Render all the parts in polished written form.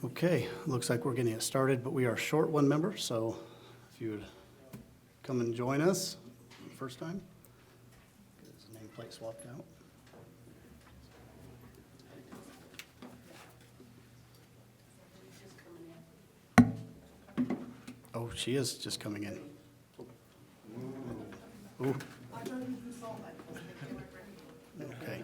Okay, looks like we're getting it started, but we are short one member, so if you would come and join us first time. Get his nameplate swapped out. Oh, she is just coming in. Ooh. Okay.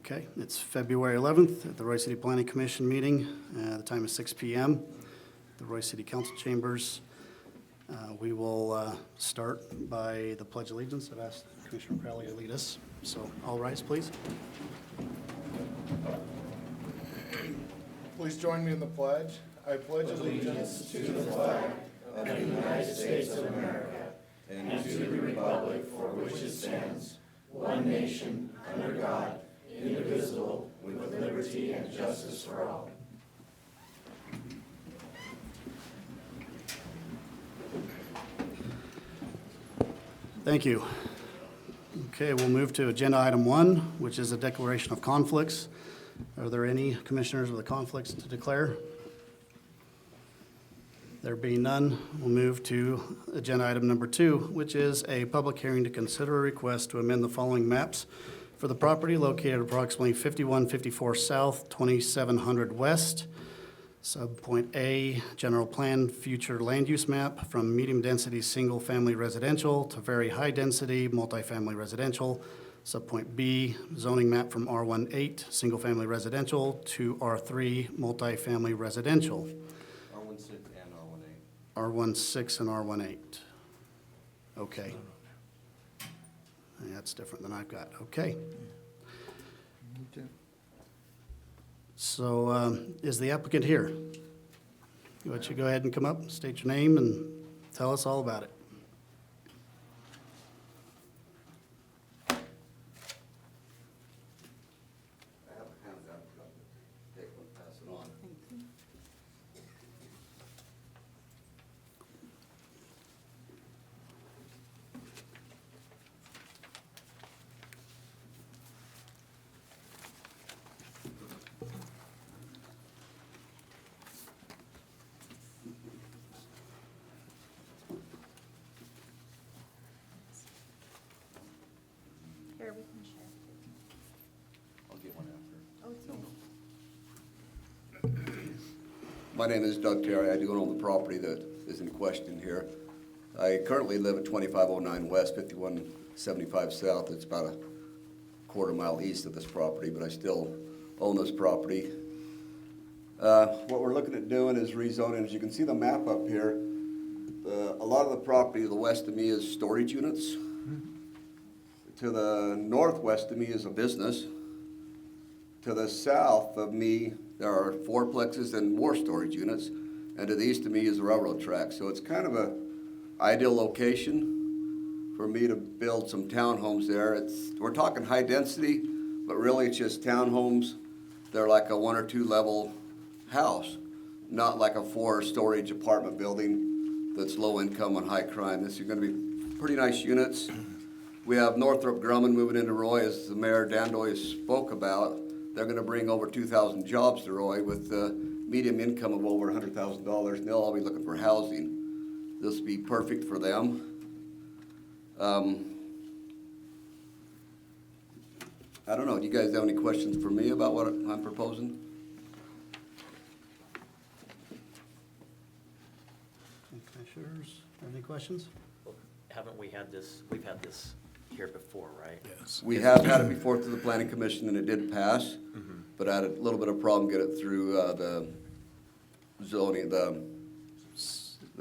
Okay, it's February 11th at the Roy City Planning Commission meeting. The time is 6 p.m. The Roy City Council Chambers. We will start by the Pledge of Allegiance. I've asked Commissioner Crowley to lead us, so all rise, please. Please join me in the pledge. I pledge allegiance to the flag of the United States of America and to the republic for which it stands, one nation, under God, indivisible, with liberty and justice for all. Thank you. Okay, we'll move to agenda item 1, which is a declaration of conflicts. Are there any commissioners with conflicts to declare? There being none, we'll move to agenda item number 2, which is a public hearing to consider a request to amend the following maps for the property located approximately 5154 South, 2700 West, Subpoint A, General Plan Future Land Use Map from medium-density single-family residential to very high-density multifamily residential. Subpoint B, zoning map from R18, single-family residential to R3, multifamily residential. R16 and R18. R16 and R18. Okay. That's different than I've got. Okay. So is the applicant here? Why don't you go ahead and come up, state your name, and tell us all about it. I have a handout, take one, pass it on. Here, we can share. I'll get one after. Oh, it's okay. My name is Doug Terry. I do own the property that is in question here. I currently live at 2509 West, 5175 South. It's about a quarter-mile east of this property, but I still own this property. What we're looking at doing is rezoning. As you can see the map up here, a lot of the property to the west of me is storage units. To the northwest of me is a business. To the south of me, there are fourplexes and more storage units. And to the east of me is the railroad track. So it's kind of a ideal location for me to build some townhomes there. We're talking high density, but really it's just townhomes. They're like a 1 or 2 level house, not like a 4-storage apartment building that's low income and high crime. This is gonna be pretty nice units. We have Northrop Grumman moving into Roy, as the Mayor Dandoy spoke about. They're gonna bring over 2,000 jobs to Roy with a medium income of over $100,000, and they'll all be looking for housing. This will be perfect for them. I don't know, do you guys have any questions for me about what I'm proposing? Commissioners, any questions? Haven't we had this, we've had this here before, right? Yes. We have had it before through the planning commission and it did pass, but I had a little bit of problem get it through the zoning, the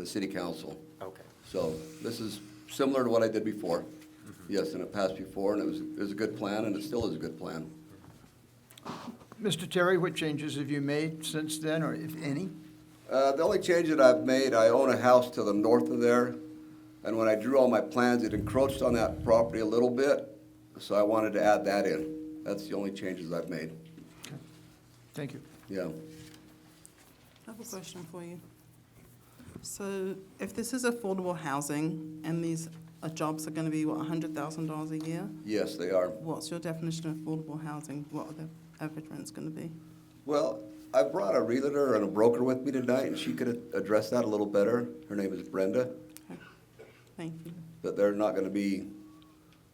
city council. Okay. So this is similar to what I did before. Yes, and it passed before and it was a good plan and it still is a good plan. Mr. Terry, what changes have you made since then, or if any? The only change that I've made, I own a house to the north of there, and when I drew all my plans, it encroached on that property a little bit, so I wanted to add that in. That's the only changes I've made. Thank you. Yeah. I have a question for you. So if this is affordable housing and these jobs are going to be, what, $100,000 a year? Yes, they are. What's your definition of affordable housing? What are the average rents going to be? Well, I brought a realtor and a broker with me tonight, and she could address that a little better. Her name is Brenda. Thank you. But they're not gonna be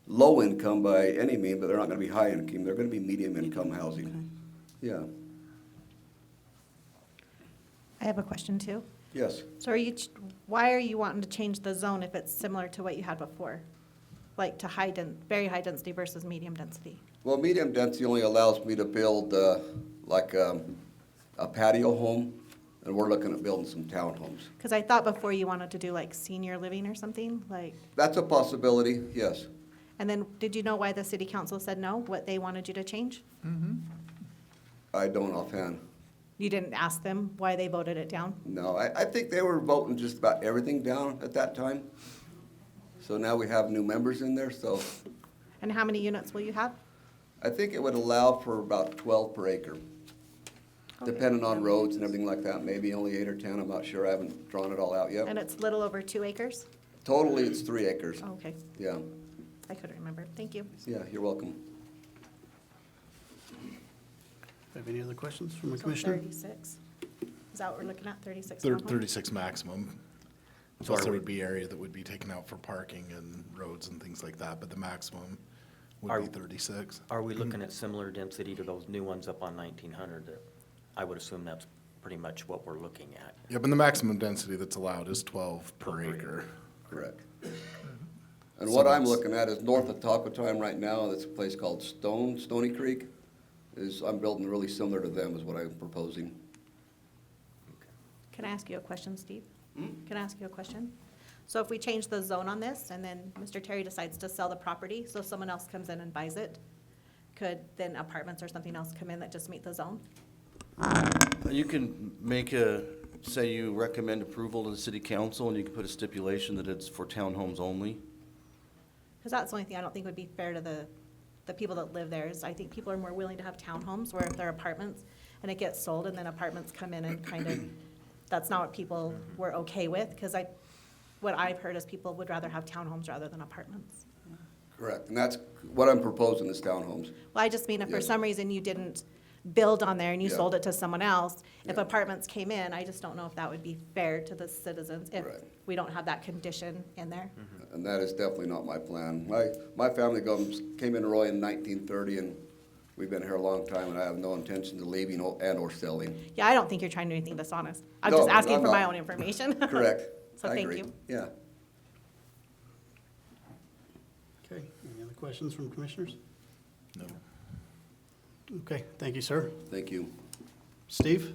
low income by any means, but they're not gonna be high income. They're gonna be medium income housing. Okay. Yeah, I have a question too. yes. So why are you wanting to change the zone if it's similar to what you had before? Like to very high density versus medium density? Well, medium density only allows me to build, like, a patio home, and we're looking at building some townhomes. Because I thought before you wanted to do like senior living or something, like, That's a possibility, yes. and then did you know why the city council said no, what they wanted you to change? I don't offhand. You didn't ask them why they voted it down? No, I think they were voting just about everything down at that time. So now we have new members in there, so And how many units will you have? I think it would allow for about 12 per acre. Okay. Depending on roads and everything like that, maybe only 8 or 10, I'm not sure, I haven't drawn it all out And yet. it's little over 2 acres? Totally, it's 3 acres. Oh, okay, Yeah, I couldn't remember. Thank you. yeah, you're welcome. Have any other questions from the So commissioner? 36? Is that what we're looking at, 36? Thir- townhomes? 36 maximum. So Plus are there we- would be area that would be taken out for parking and roads and things like that, but the maximum Are- would be 36. Are we looking at similar density to those new ones up on 1900? That I would assume that's pretty much what we're looking at. Yeah, but the maximum density that's allowed is 12 per 12 per acre. Correct. Mm-hmm. And So what I'm that's- looking at is north of Talcotime right now, that's a place called Stony Creek. I'm building really similar to them is what I'm proposing. Can I ask you a question, Steve? Can I ask you a question? So if we change the zone on this, and then Mr. Terry decides to sell the property, so someone else comes in and buys it, could then apartments or something else come in that just meet the zone? You can say you recommend approval to the city council, and you can put a stipulation that it's for townhomes only. Because that's the only thing I don't think would be fair to the people that live there, is I think people are more willing to have townhomes where if they're apartments, and it gets sold, and then apartments come in and kind of, that's not what people were okay with, because what I've heard is people would rather have townhomes rather than apartments. Correct, and that's what I'm proposing is townhomes. Well, I just mean if for Yes. some reason you didn't build on there and you Yeah. sold it to someone else, if Yeah. apartments came in, I just don't know if that would be fair to the citizens if Right. we don't have that condition in there. And that is definitely not my plan. My family came in Roy in 1930, and we've been here a long time, and I have no intention of leaving and/or selling. Yeah, I don't think you're trying to do anything dishonest. I'm No, just asking I'm for my not. own information. Correct. So I thank agree. you. Yeah. Okay, any other questions from commissioners? No. Okay, thank you, sir. Thank you. Steve?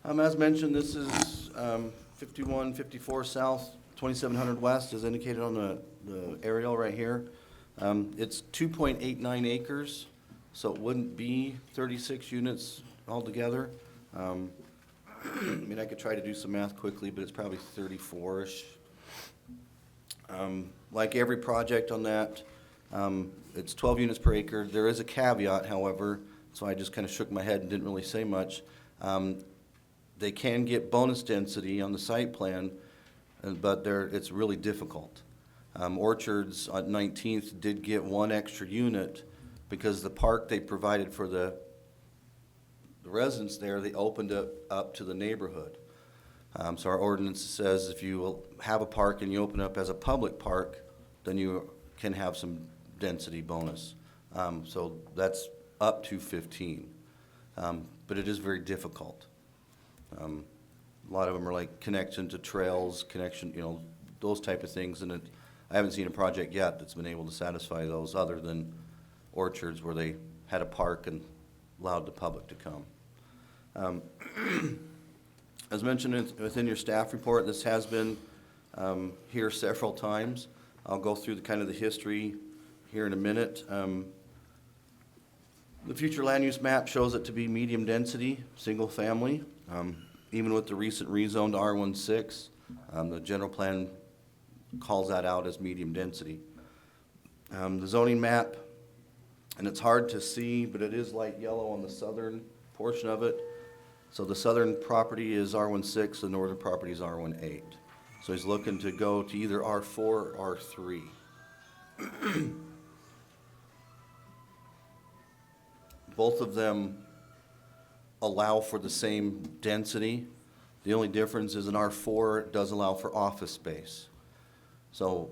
As mentioned, this is 5154 South, 2700 West, as indicated on the aerial right here. It's 2.89 acres, so it wouldn't be 36 units altogether. I mean, I could try to do some math quickly, but it's probably 34-ish. Like every project on that, it's 12 units per acre. There is a caveat, however, so I just kind of shook my head and didn't really say much. They can get bonus density on the site plan, but it's really difficult. Orchards on 19th did get 1 extra unit because the park they provided for the residents there, they opened it up to the neighborhood. So our ordinance says if you will have a park and you open up as a public park, then you can have some density bonus. So that's up to 15. But it is very difficult. A lot of them are like connection to trails, those type of things. And I haven't seen a project yet that's been able to satisfy those other than Orchards where they had a park and allowed the public to come. As mentioned within your staff report, this has been here several times. I'll go through the history here in a minute. The future land use map shows it to be medium density, single family. Even with the recent rezone to R16, the general plan calls that out as medium density. The zoning map, and it's hard to see, but it is light yellow on the southern portion of it. So the southern property is R16, the northern property is R18. So he's looking to go to either R4 or R3. Both of them allow for the same density. The only difference is in R4, it does allow for office space. So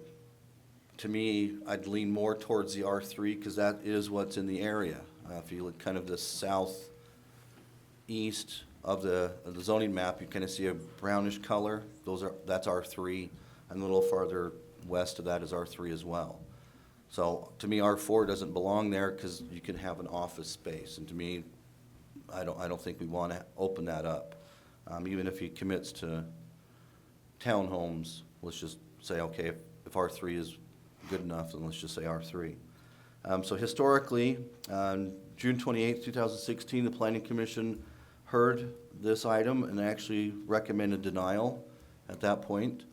to me, I'd lean more towards the R3 because that is what's in the area. If you look kind of the southeast of the zoning map, you kind of see a brownish color. That's R3, and a little farther west of that is R3 as well. So to me, R4 doesn't belong there because you can have an office space, and to me, I don't think we want to open that up. Even if he commits to townhomes, let's just say, okay, if R3 is good enough, then let's just say R3. So historically, on June 28, 2016, the Planning Commission heard this item and actually recommended denial at that point.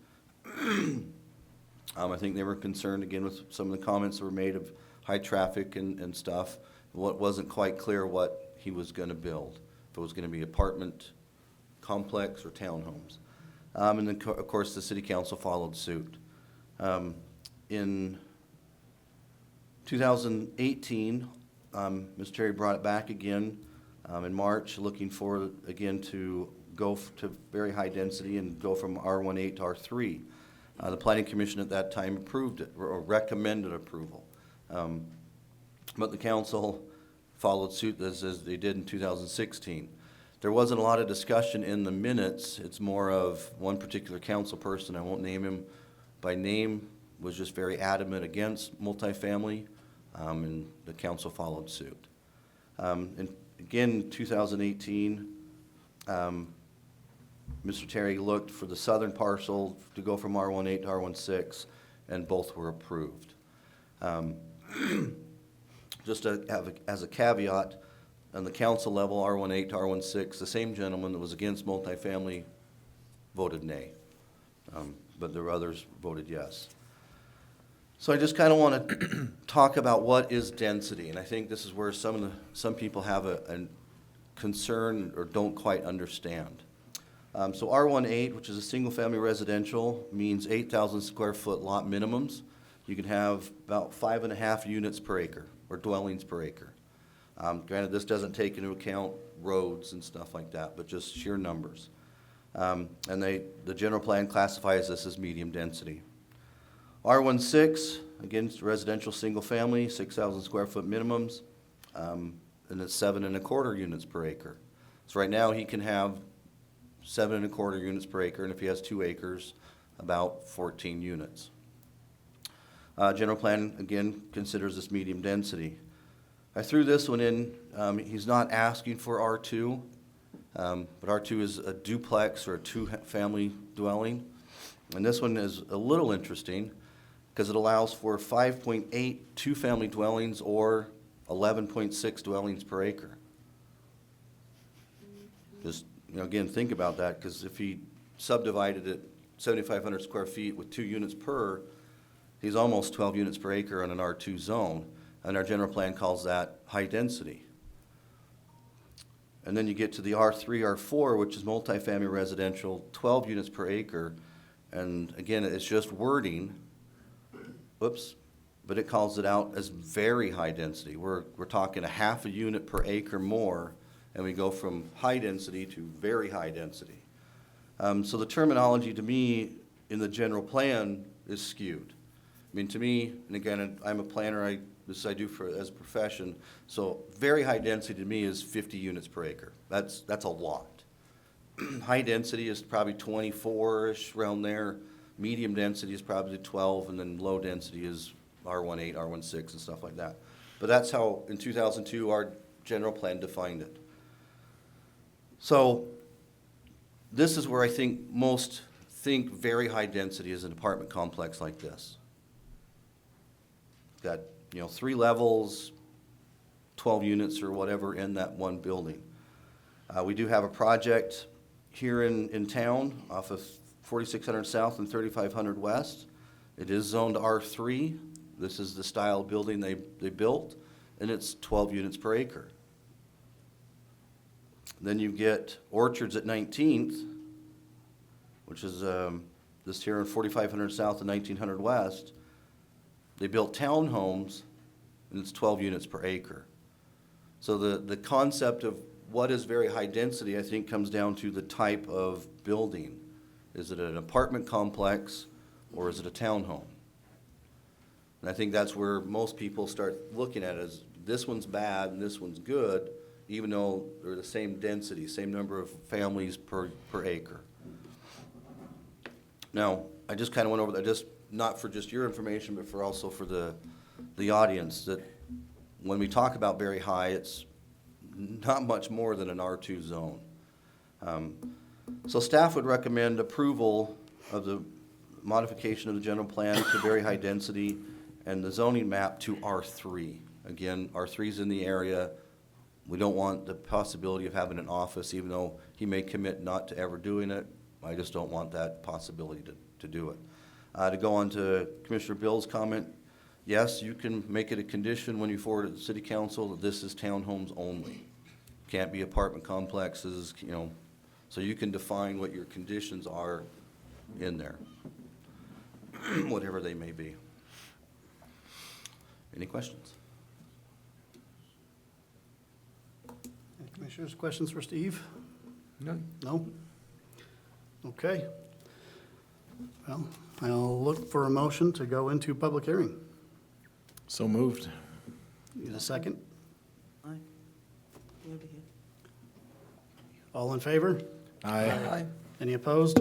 I think they were concerned, again, with some of the comments that were made of high traffic and stuff. What wasn't quite clear what he was going to build, if it was going to be apartment complex or townhomes. And then, of course, the city council followed suit. In 2018, Ms. Terry brought it back again in March, looking for, again, to go to very high density and go from R18 to R3. The Planning Commission at that time approved it, or recommended approval. But the council followed suit as they did in 2016. There wasn't a lot of discussion in the minutes. It's more of one particular council person, I won't name him by name, was just very adamant against multifamily, and the council followed suit. And again, 2018, Mr. Terry looked for the southern parcel to go from R18 to R16, and both were approved. Just to have as a caveat, on the council level, R18 to R16, the same gentleman that was against multifamily voted nay, but there were others voted yes. So I just kind of want to talk about what is density, and I think this is where some people have a concern or don't quite understand. So R18, which is a single-family residential, means 8,000 square foot lot minimums. You can have about 5.5 units per acre, or dwellings per acre. Granted, this doesn't take into account roads and stuff like that, but just sheer numbers. And the general plan classifies this as medium density. R16, again, it's residential single-family, 6,000 square foot minimums, and it's 7.25 units per acre. So right now, he can have 7.25 units per acre, and if he has 2 acres, about 14 units. General plan, again, considers this medium density. I threw this one in. He's not asking for R2, but R2 is a duplex or a two-family dwelling. And this one is a little interesting because it allows for 5.8 two-family dwellings or 11.6 dwellings per acre. Just, again, think about that, because if he subdivided it 7,500 square feet with 2 units per, he's almost 12 units per acre in an R2 zone, and our general plan calls that high density. And then you get to the R3, R4, which is multifamily residential, 12 units per acre, and again, it's just wording, but it calls it out as very high density. We're talking 0.5 unit per acre more, and we go from high density to very high density. So the terminology to me in the general plan is skewed. I mean, to me, and again, I'm a planner, this I do as a profession, so very high density to me is 50 units per acre. That's a lot. High density is probably 24-ish, around there. Medium density is probably 12, and then low density is R18, R16, and stuff like that. But that's how, in 2002, our general plan defined it. So this is where I think most think very high density is an apartment complex like this. Got 3 levels, 12 units or whatever in that one building. We do have a project here in town off of 4600 South and 3500 West. It is zoned R3. This is the style building they built, and it's 12 units per acre. Then you get Orchards at 19th, which is this here in 4500 South and 1900 West. They built townhomes, and it's 12 units per acre. So the concept of what is very high density, I think, comes down to the type of building. Is it an apartment complex, or is it a townhome? And I think that's where most people start looking at it, is this one's bad and this one's good, even though they're the same density, same number of families per acre. Now, I just kind of went over that, just not for just your information, but for also for the audience, that when we talk about very high, it's not much more than an R2 zone. So staff would recommend approval of the modification of the general plan to very high density and the zoning map to R3. Again, R3's in the area. We don't want the possibility of having an office, even though he may commit not to ever doing it. I just don't want that possibility to do it. To go on to Commissioner Bill's comment, yes, you can make it a condition when you forward it to the city council that this is townhomes only. Can't be apartment complexes, you know, so you can define what your conditions are in there, whatever they may be. Any questions? Any commissioners, questions for Steve? No. No? Okay. Well, I'll look for a motion to go into public hearing. So moved. Need a second? Aye. Over here. All in favor? Aye. Any opposed?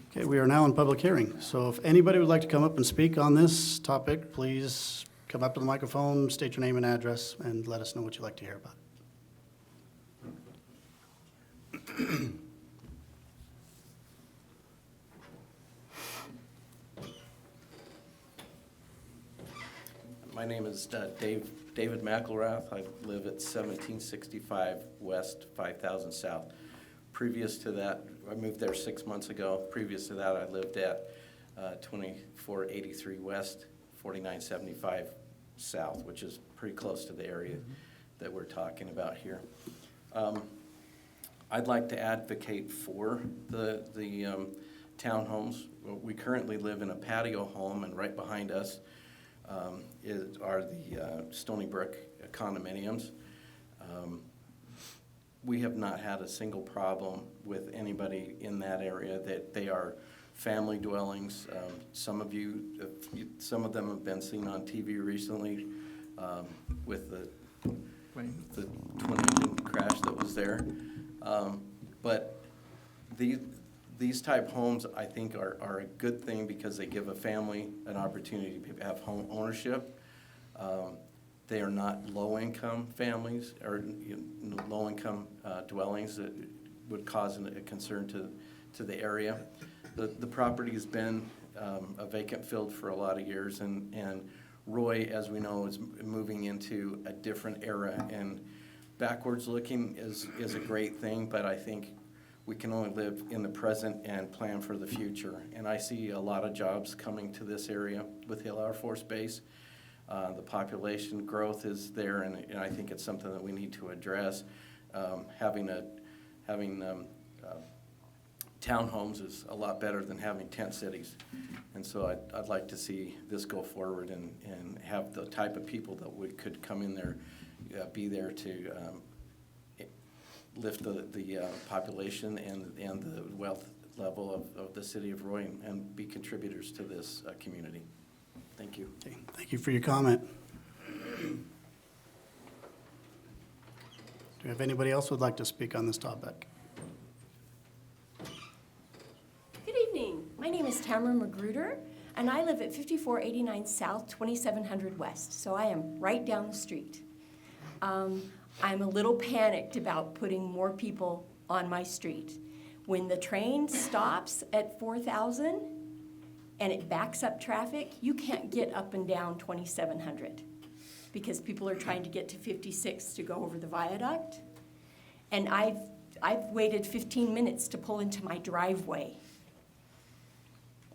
Okay, we are now in public hearing. So if anybody would like to come up and speak on this topic, please come up to the microphone, state your name and address, and let us know what you'd like to hear about. My name is David McElrath. I live at 1765 West, 5000 South. Previous to that, I moved there 6 months ago. Previous to that, I lived at 2483 West, 4975 South, which is pretty close to the area that we're talking about here. I'd like to advocate for the townhomes. We currently live in a patio home, and right behind us are the Stony Brook condominiums. We have not had a single problem with anybody in that area, that they are family dwellings. Some of them have been seen on TV recently with the twin engine crash that was there. But these type homes, I think, are a good thing because they give a family an opportunity to have home ownership. They are not low-income families or low-income dwellings that would cause a concern to the area. The property has been a vacant field for a lot of years, and Roy, as we know, is moving into a different era. And backwards looking is a great thing, but I think we can only live in the present and plan for the future. And I see a lot of jobs coming to this area with Hill Air Force Base. The population growth is there, and I think it's something that we need to address. Having townhomes is a lot better than having tent cities. And so I'd like to see this go forward and have the type of people that could come in there, be there to lift the population and the wealth level of the city of Roy and be contributors to this community. Thank you. Okay, thank you for your comment. Do we have anybody else who would like to speak on this topic? Good evening. My name is Tamara Magruder, and I live at 5489 South, 2700 West, so I am right down the street. I'm a little panicked about putting more people on my street. When the train stops at 4000 and it backs up traffic, you can't get up and down 2700 because people are trying to get to 56 to go over the viaduct. And I've waited 15 minutes to pull into my driveway.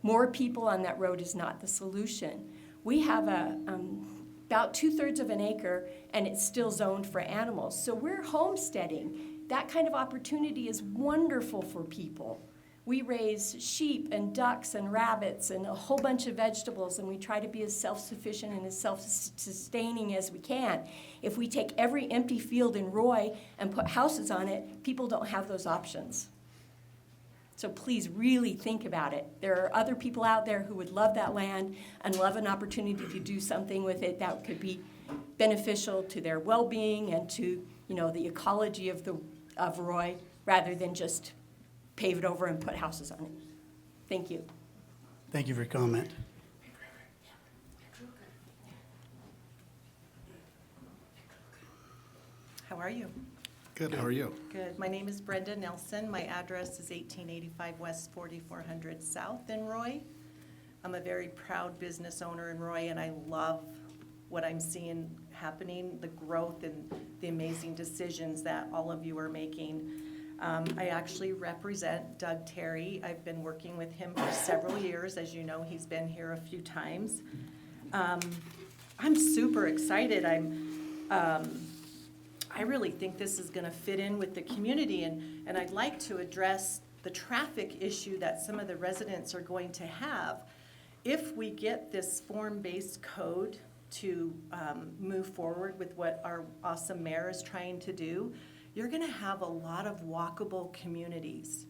More people on that road is not the solution. We have about 2/3 of an acre, and it's still zoned for animals. So we're homesteading that kind of opportunity is wonderful for people. We raise sheep and ducks and rabbits and a whole bunch of vegetables, and we try to be as self-sufficient and as self-sustaining as we can. If we take every empty field in Roy and put houses on it, people don't have those options. So please really think about it. There are other people out there who would love that land and love an opportunity to do something with it that could be beneficial to their well-being and to, the ecology of Roy, rather than just pave it over and put houses on it. Thank you. Thank you for your comment. How are you? Good, how are you? Good. My name is Brenda Nelson. My address is 1885 West 4400 South in Roy. I'm a very proud business owner in Roy, and I love what I'm seeing happening, the growth and the amazing decisions that all of you are making. I actually represent Doug Terry. I've been working with him for several years. As you know, he's been here a few times. I'm super excited. I really think this is gonna fit in with the community, and I'd like to address the traffic issue that some of the residents are going to have. If we get this form-based code to move forward with what our awesome mayor is trying to do, you're gonna have a lot of walkable communities.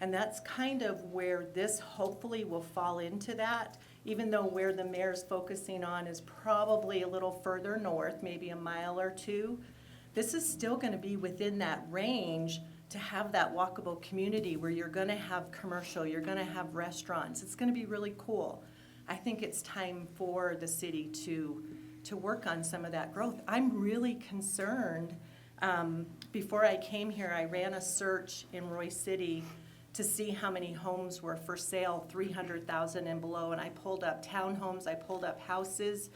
And that's kind of where this hopefully will fall into that, even though where the mayor's focusing on is probably a little further north, maybe a mile or two. This is still gonna be within that range to have that walkable community where you're gonna have commercial, you're gonna have restaurants. It's gonna be really cool. I think it's time for the city to work on some of that growth. I'm really concerned. Before I came here, I ran a search in Roy City to see how many homes were for sale, 300,000 and below, and I pulled up townhomes, I pulled up houses.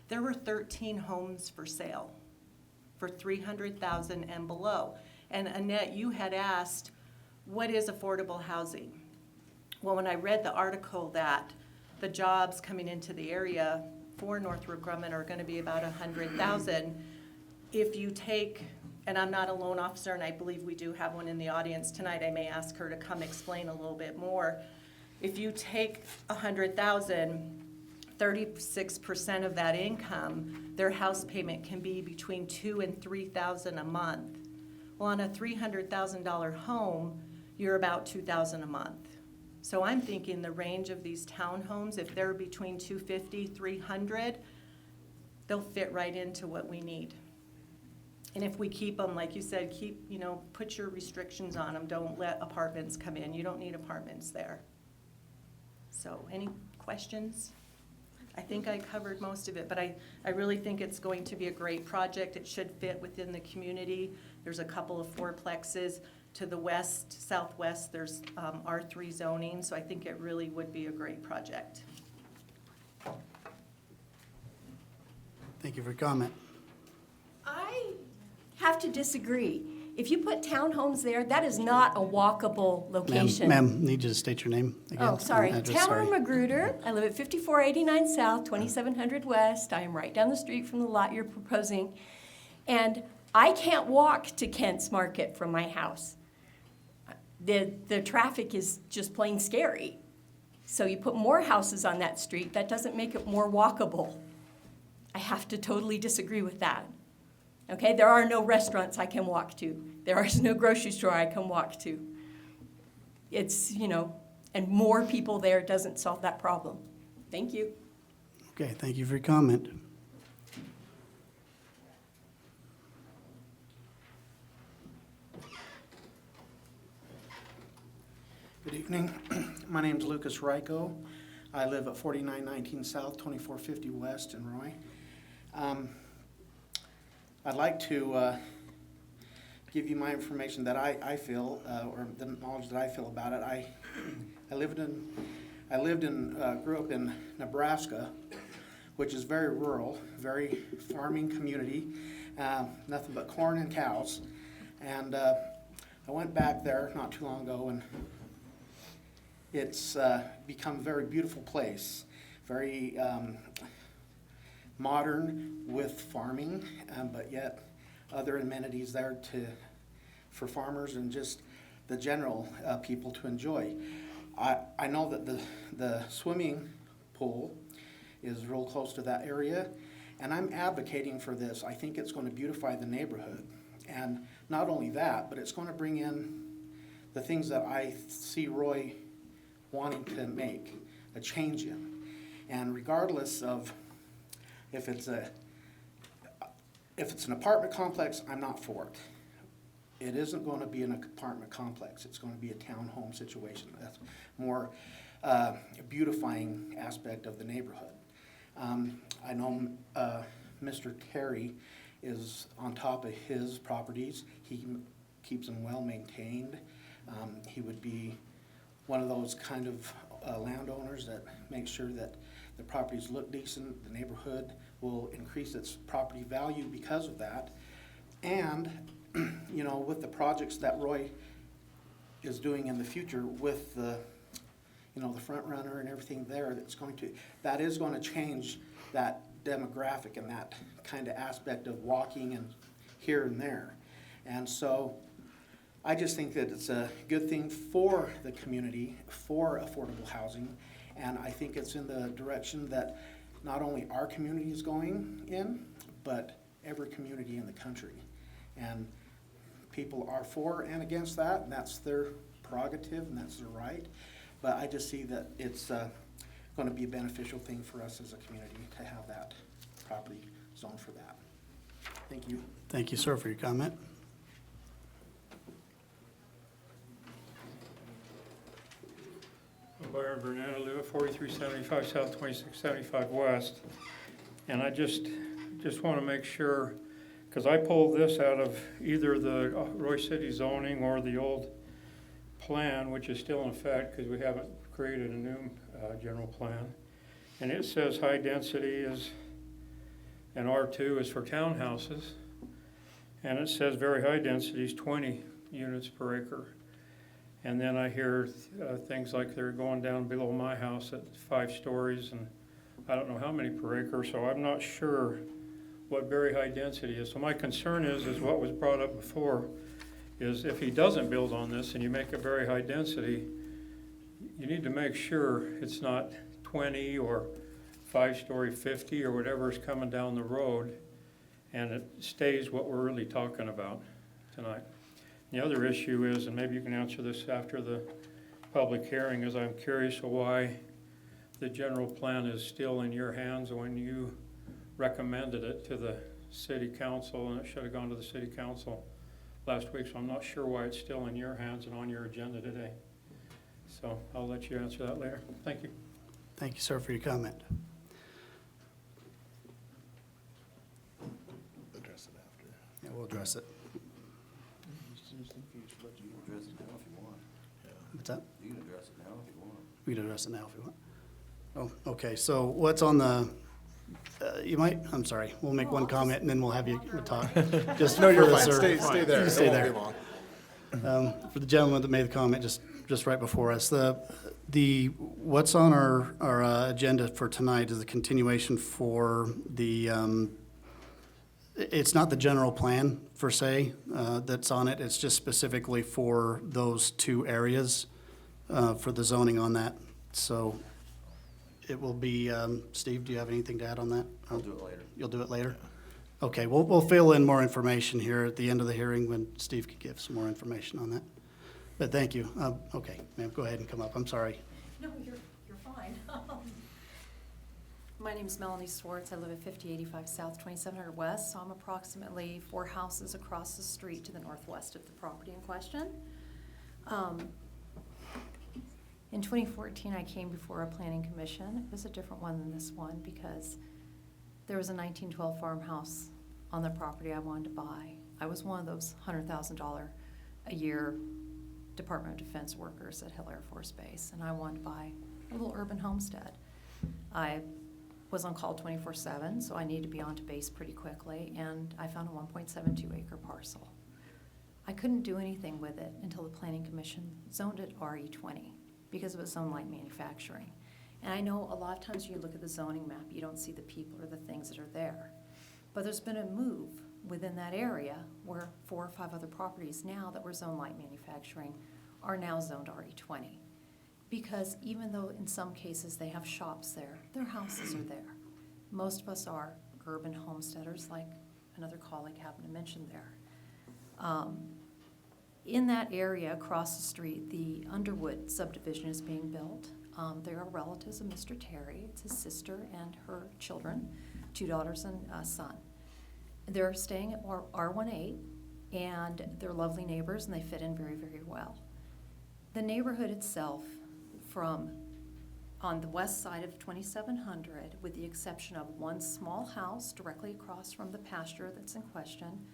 There were 13 homes for sale for 300,000 and below. And Annette, you had asked, what is affordable housing? Well, when I read the article that the jobs coming into the area for Northrop Grumman are gonna be about 100,000, if you take, and I'm not a loan officer, and I believe we do have one in the audience tonight, I may ask her to come explain a little bit more. If you take 100,000, 36% of that income, their house payment can be between $2,000 and $3,000 a month. Well, on a $300,000 home, you're about $2,000 a month. So I'm thinking the range of these townhomes, if they're between $250,000, $300,000, they'll fit right into what we need. And if we keep them, like you said, put your restrictions on them. Don't let apartments come in. You don't need apartments there. So any questions? I think I covered most of it, but I really think it's going to be a great project. It should fit within the community. There's a couple of fourplexes. To the west, southwest, there's R3 zoning, so I think it really would be a great project. Thank you for your comment. I have to disagree. If you put townhomes there, that is not a walkable location. Ma'am, need you to state your name again. Oh, sorry. Address, Tamara sorry. Magruder. I live at 5489 South, 2700 West. I am right down the street from the lot you're proposing. And I can't walk to Kent's Market from my house. The traffic is just plain scary. So you put more houses on that street, that doesn't make it more walkable. I have to totally disagree with that. Okay, there are no restaurants I can walk to. There is no grocery store I can walk to. It's, and more people there doesn't solve that problem. Thank you. Okay, thank you for your comment. Good evening. My name's Lucas Ryko. I live at 4919 South, 2450 West in Roy. I'd like to give you my information that I feel, or the knowledge that I feel about it. I grew up in Nebraska, which is very rural, very farming community, nothing but corn and cows. And I went back there not too long ago, and it's become a very beautiful place, very modern with farming, but yet other amenities there for farmers and just the general people to enjoy. I know that the swimming pool is real close to that area, and I'm advocating for this. I think it's going to beautify the neighborhood. And not only that, but it's going to bring in the things that I see Roy wanting to make a change in. And regardless of if it's an apartment complex, I'm not for it. It isn't going to be an apartment complex. It's going to be a townhome situation. That's more a beautifying aspect of the neighborhood. I know Mr. Terry is on top of his properties. He keeps them well maintained. He would be one of those kind of landowners that makes sure that the properties look decent. The neighborhood will increase its property value because of that. And, you know, with the projects that Roy is doing in the future with the, you know, the front runner and everything there, that is going to change that demographic and that kind of aspect of walking and here and there. And so I just think that it's a good thing for the community, for affordable housing, and I think it's in the direction that not only our community is going in, but every community in the country. And people are for and against that, and that's their prerogative and that's their right. But I just see that it's going to be a beneficial thing for us as a community to have that property zoned for that. Thank you. Thank you, sir, for your comment. I'm Byron Burnett. I live at 4375 South, 2675 West. And I just want to make sure, because I pulled this out of either the Roy City zoning or the old plan, which is still in effect because we haven't created a new general plan. And it says high density is, and R2 is for townhouses. And it says very high density is 20 units per acre. And then I hear things like they're going down below my house at 5 stories and I don't know how many per acre, so I'm not sure what very high density is. So my concern is what was brought up before, is if he doesn't build on this and you make it very high density, you need to make sure it's not 20 or 5-story 50 or whatever is coming down the road, and it stays what we're really talking about tonight. The other issue is, and maybe you can answer this after the public hearing, is I'm curious why the general plan is still in your hands when you recommended it to the city council, and it should have gone to the city council last week, so I'm not sure why it's still in your hands and on your agenda today. So I'll let you answer that later. Thank you. Thank you, sir, for your comment. Address it after. Yeah, we'll address it. Address it now if you want. What's that? You can address it now if you want. We can address it now if you want. Oh, okay, so what's on the, I'm sorry, we'll make one comment and then we'll have you talk. Just No, you're for the fine. sur- Stay there. Stay It there. won't be long. For the gentleman that made the comment just right before us, what's on our agenda for tonight is a continuation for the, it's not the general plan per se that's on it, it's just specifically for those 2 areas for the zoning on that. So it will be, Steve, do you have anything to add on that? I'll do it later. You'll do it later? Okay, we'll fill in more information here at the end of the hearing when Steve could give some more information on that. But thank you. Okay, ma'am, go ahead and come up. I'm sorry. No, you're fine. My name is Melanie Swartz. I live at 5085 South, 2700 West, so I'm approximately 4 houses across the street to the northwest of the property in question. In 2014, I came before a planning commission. It was a different one than this one because there was a 1912 farmhouse on the property I wanted to buy. I was one of those $100,000 a year Department of Defense workers at Hill Air Force Base, and I wanted to buy a little urban homestead. I was on call 24/7, so I needed to be onto base pretty quickly, and I found a 1.72 acre parcel. I couldn't do anything with it until the Planning Commission zoned it RE20 because it was zoned light manufacturing. And I know a lot of times you look at the zoning map, you don't see the people or the things that are there. But there's been a move within that area, where 4 or 5 other properties now that were zoned light manufacturing are now zoned RE20. Because even though in some cases they have shops there, their houses are there. Most of us are urban homesteaders, like another colleague happened to mention there. In that area across the street, the Underwood subdivision is being built. There are relatives of Mr. Terry. It's his sister and her children, 2 daughters and a son. They're staying at R18, and they're lovely neighbors, and they fit in very, very well. The neighborhood itself, from on the west side of 2700, with the exception of one small house directly across from the pasture that's in question,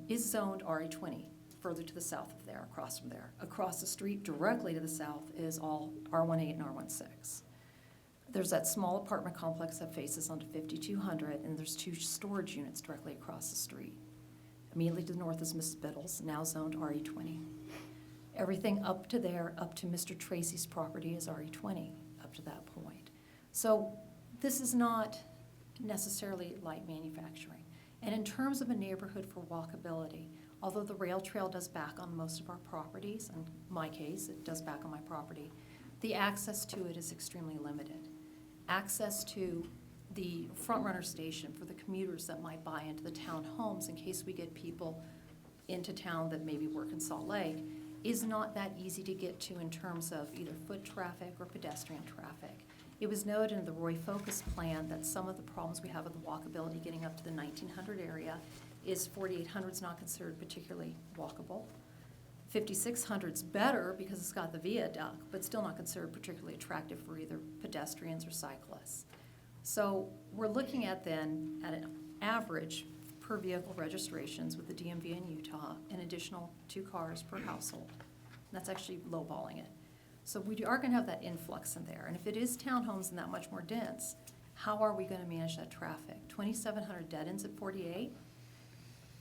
is zoned RE20, further to the south of there, across from there. Across the street, directly to the south, is all R18 and R16. There's that small apartment complex that faces onto 5200, and there's 2 storage units directly across the street. Immediately to the north is Mrs. Biddle's, now zoned RE20. Everything up to there, up to Mr. Tracy's property is RE20, up to that point. So this is not necessarily light manufacturing. And in terms of a neighborhood for walkability, although the rail trail does back on most of our properties, in my case, it does back on my property, the access to it is extremely limited. Access to the front runner station for the commuters that might buy into the town homes in case we get people into town that maybe work in Salt Lake is not that easy to get to in terms of either foot traffic or pedestrian traffic. It was noted in the Roy Focus plan that some of the problems we have with the walkability getting up to the 1900 area is 4800 is not considered particularly walkable. 5600's better because it's got the viaduct, but still not considered particularly attractive for either pedestrians or cyclists. So we're looking at then at an average per vehicle registrations with the DMV in Utah, an additional 2 cars per household. And that's actually lowballing it. So we are going to have that influx in there. And if it is townhomes and that much more dense, how are we going to manage that traffic? 2700 dead ends at 48,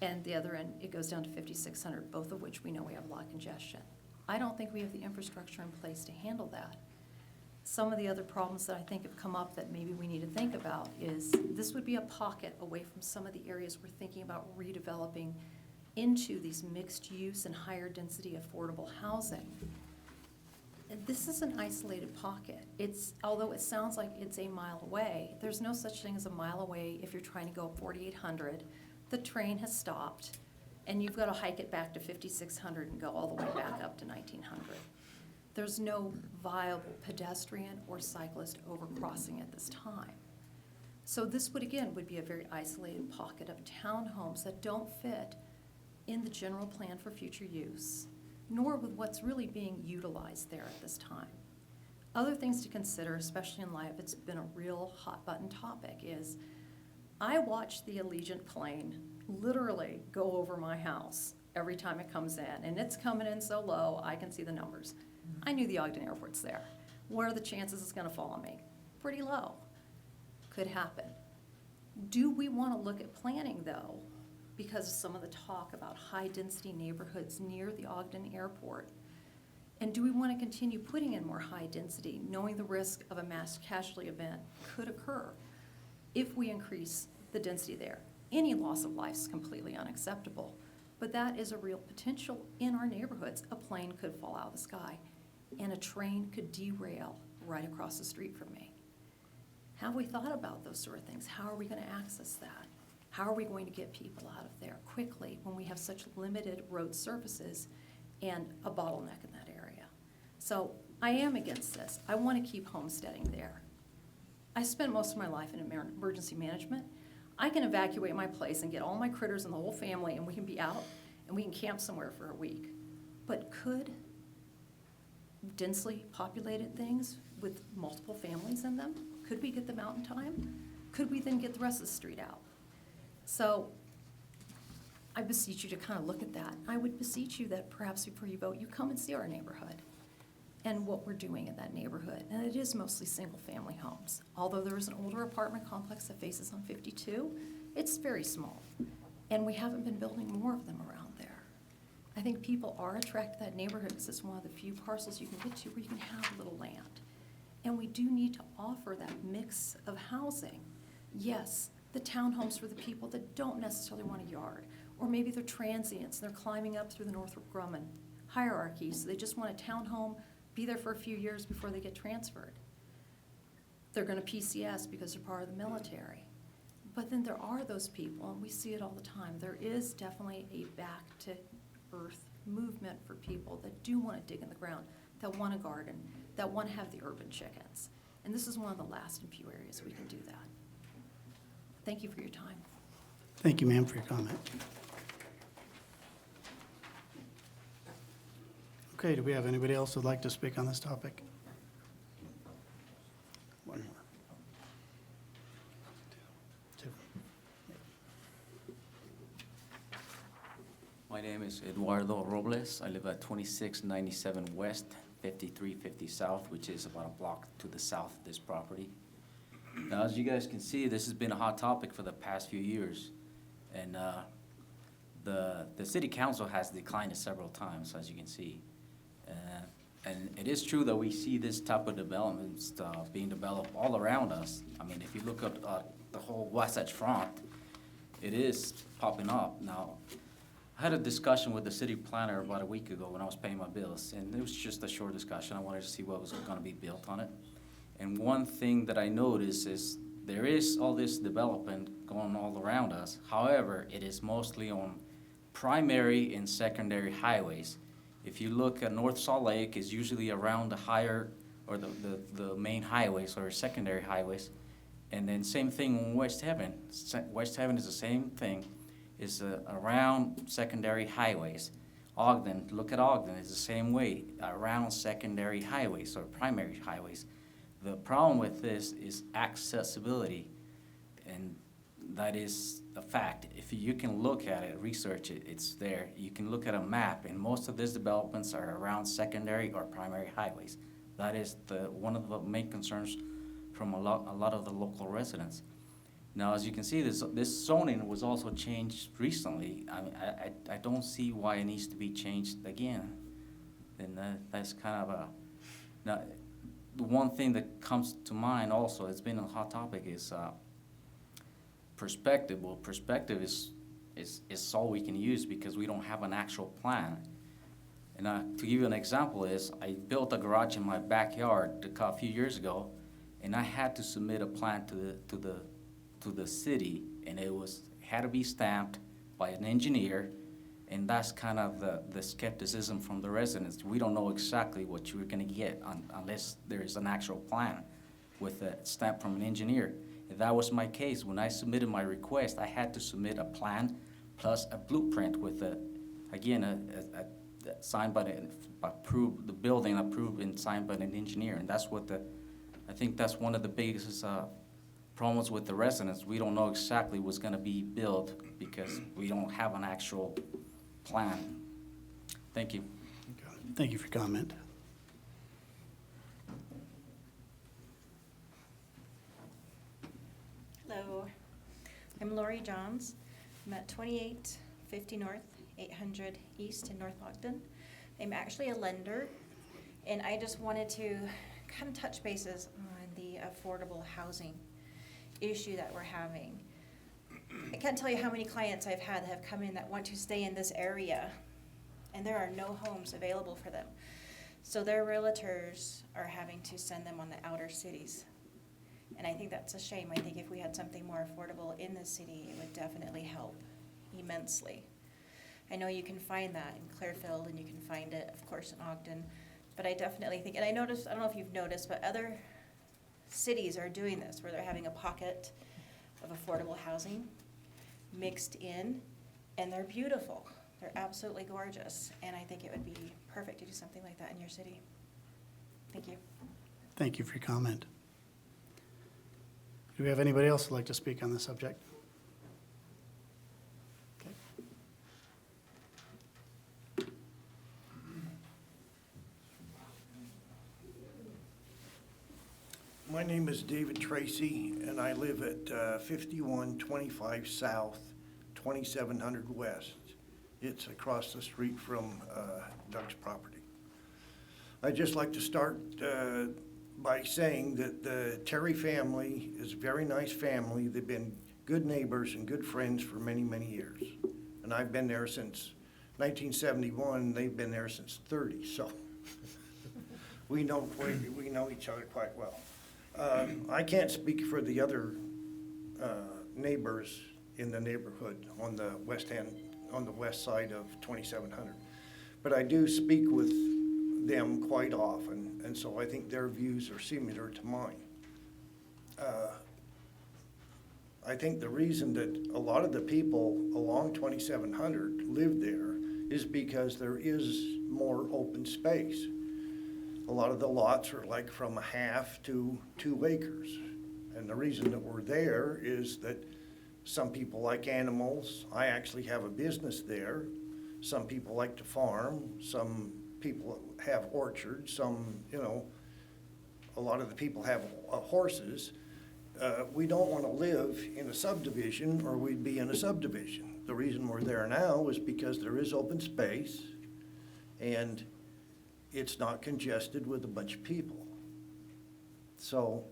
and the other end, it goes down to 5600, both of which we know we have a lot of congestion. I don't think we have the infrastructure in place to handle that. Some of the other problems that I think have come up that maybe we need to think about is this would be a pocket away from some of the areas we're thinking about redeveloping into these mixed use and higher density affordable housing. And this is an isolated pocket. Although it sounds like it's a mile away, there's no such thing as a mile away if you're trying to go 4800. The train has stopped, and you've got to hike it back to 5600 and go all the way back up to 1900. There's no viable pedestrian or cyclist overcrossing at this time. So this would be a very isolated pocket of townhomes that don't fit in the general plan for future use, nor with what's really being utilized there at this time. Other things to consider, especially in light of it's been a real hot button topic, is I watch the Allegiant plane literally go over my house every time it comes in, and it's coming in so low I can see the numbers. I knew the Ogden Airport's there. What are the chances it's going to fall on me? Pretty low. Could happen. Do we want to look at planning, though, because of some of the talk about high-density neighborhoods near the Ogden Airport? And do we want to continue putting in more high density, knowing the risk of a mass casualty event could occur if we increase the density there? Any loss of life is completely unacceptable, but that is a real potential in our neighborhoods. A plane could fall out of the sky, and a train could derail right across the street from me. Have we thought about those sort of things? How are we going to access that? How are we going to get people out of there quickly when we have such limited road surfaces and a bottleneck in that area? So I am against this. I want to keep homesteading there. I spent most of my life in emergency management. I can evacuate my place and get all my critters and the whole family, and we can be out and we can camp somewhere for a week. But could densely populated things with multiple families in them, could we get them out in time? Could we then get the rest of the street out? So I beseech you to kind of look at that. I would beseech you that perhaps before you vote, you come and see our neighborhood and what we're doing in that neighborhood. And it is mostly single-family homes. Although there is an older apartment complex that faces on 52, it's very small. And we haven't been building more of them around there. I think people are attracted to that neighborhood because it's one of the few parcels you can get to where you can have a little land. And we do need to offer that mix of housing. Yes, the townhomes for the people that don't necessarily want a yard. Or maybe they're transients, and they're climbing up through the Northrop Grumman hierarchy, so they just want a townhome, be there for a few years before they get transferred. They're gonna PCS because they're part of the military. But then there are those people, and we see it all the time. There is definitely a back-to-earth movement for people that do want to dig in the ground, that want to garden, that want to have the urban chickens. And this is one of the last and few areas we can do that. Thank you for your time. Thank you, ma'am, for your comment. Okay, do we have anybody else who'd like to speak on this topic? One more. Two. My name is Eduardo Robles. I live at 2697 West, 5350 South, which is about a block to the south of this property. Now, as you guys can see, this has been a hot topic for the past few years. And the city council has declined it several times, as you can see. And it is true that we see this type of developments being developed all around us. I mean, if you look at the whole Wasatch Front, it is popping up. Now, I had a discussion with the city planner about a week ago when I was paying my bills, and it was just a short discussion. I wanted to see what was gonna be built on it. And one thing that I noticed is there is all this development going all around us. However, it is mostly on primary and secondary highways. If you look at North Salt Lake, is usually around the higher, or the main highways or secondary highways. And then same thing on West Haven. West Haven is the same thing, is around secondary highways. Ogden, look at Ogden, it's the same way, around secondary highways or primary highways. The problem with this is accessibility, and that is a fact. If you can look at it, research it, it's there. You can look at a map, and most of these developments are around secondary or primary highways. That is one of the main concerns from a lot of the local residents. Now, as you can see, this zoning was also changed recently. I don't see why it needs to be changed again. And that's kind of now, the one thing that comes to mind also, it's been a hot topic, is perspective. Well, perspective is all we can use because we don't have an actual plan. And to give you an example is, I built a garage in my backyard a few years ago, and I had to submit a plan to the city, and it had to be stamped by an engineer, and that's kind of the skepticism from the residents. We don't know exactly what you're gonna get unless there's an actual plan with a stamp from an engineer. If that was my case, when I submitted my request, I had to submit a plan plus a blueprint with signed by the building approved and signed by an engineer, and that's what I think that's one of the biggest problems with the residents. We don't know exactly what's gonna be built because we don't have an actual plan. Thank you. Thank you for your comment. Hello, I'm Lori Johns. I'm at 2850 North, 800 East in North Ogden. I'm actually a lender, and I just wanted to kind of touch bases on the affordable housing issue that we're having. I can't tell you how many clients I've had that have come in that want to stay in this area, and there are no homes available for them. So their realtors are having to send them on the outer cities. And I think that's a shame. I think if we had something more affordable in the city, it would definitely help immensely. I know you can find that in Clearfield, and you can find it, of course, in Ogden. But I definitely think, and I don't know if you've noticed, but other cities are doing this, where they're having a pocket of affordable housing mixed in, and they're beautiful. They're absolutely gorgeous, and I think it would be perfect to do something like that in your city. Thank you. Thank you for your comment. Do we have anybody else who'd like to speak on this subject? My name is David Tracy, and I live at 5125 South, 2700 West. It's across the street from Doug's property. I'd just like to start by saying that the Terry family is a very nice family. They've been good neighbors and good friends for many, many years. And I've been there since 1971, they've been there since 30, so we know each other quite well. I can't speak for the other neighbors in the neighborhood on the west side of 2700. But I do speak with them quite often, and so I think their views are similar to mine. I think the reason that a lot of the people along 2700 live there is because there is more open space. A lot of the lots are like from a half to 2 acres. And the reason that we're there is that some people like animals. I actually have a business there. Some people like to farm. Some people have orchards. Some, a lot of the people have horses. We don't want to live in a subdivision or we'd be in a subdivision. The reason we're there now is because there is open space and it's not congested with a bunch of people. So,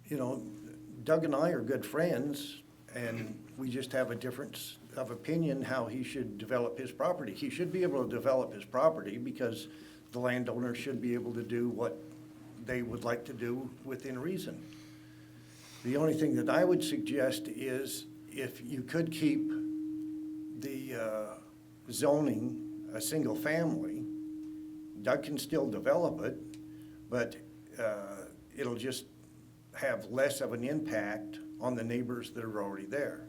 Doug and I are good friends and we just have a difference of opinion how he should develop his property. He should be able to develop his property because the landowner should be able to do what they would like to do within reason. The only thing that I would suggest is if you could keep the zoning a single family, Doug can still develop it, but it'll just have less of an impact on the neighbors that are already there.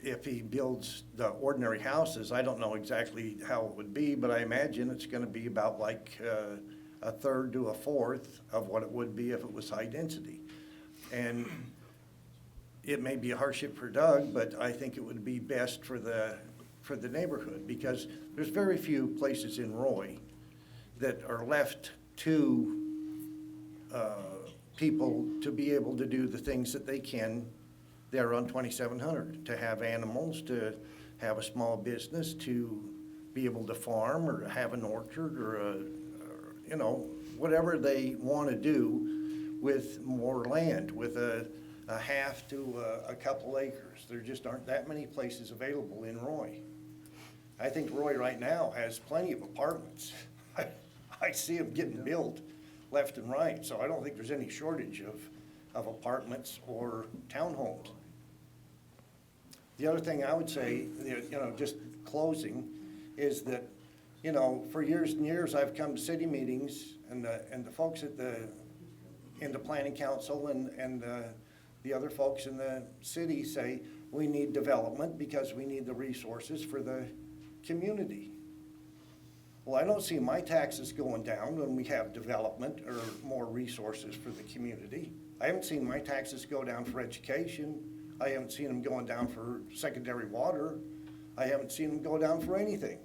If he builds the ordinary houses, I don't know exactly how it would be, but I imagine it's going to be about like a third to a fourth of what it would be if it was high density. And it may be a hardship for Doug, but I think it would be best for the neighborhood because there's very few places in Roy that are left to people to be able to do the things that they can there on 2700, to have animals, to have a small business, to be able to farm or to have an orchard or whatever they want to do with more land, with a half to a couple acres. There just aren't that many places available in Roy. I think Roy right now has plenty of apartments. I see them getting built left and right, so I don't think there's any shortage of apartments or townhomes. The other thing I would say, just closing, is that, for years and years I've come to city meetings and the folks in the planning council and the other folks in the city say we need development because we need the resources for the community. Well, I don't see my taxes going down when we have development or more resources for the community. I haven't seen my taxes go down for education. I haven't seen them going down for secondary water. I haven't seen them go down for anything.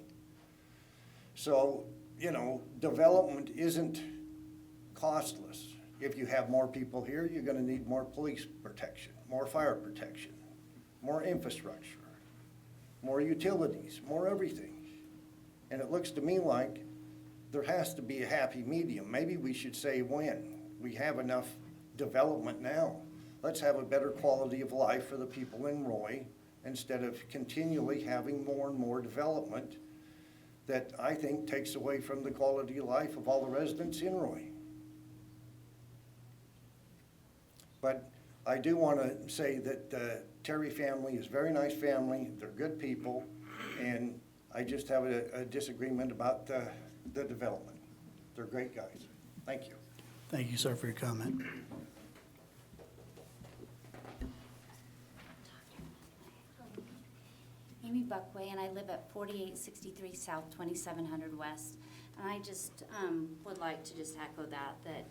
So, development isn't costless. If you have more people here, you're gonna need more police protection, more fire protection, more infrastructure, more utilities, more everything. And it looks to me like there has to be a happy medium. Maybe we should say when. We have enough development now. Let's have a better quality of life for the people in Roy instead of continually having more and more development that I think takes away from the quality of life of all the residents in Roy. But I do want to say that the Terry family is a very nice family. They're good people, and I just have a disagreement about the development. They're great guys. Thank you. Thank you, sir, for your comment. Amy Buckway, and I live at 4863 South, 2700 West. And I just would like to just echo that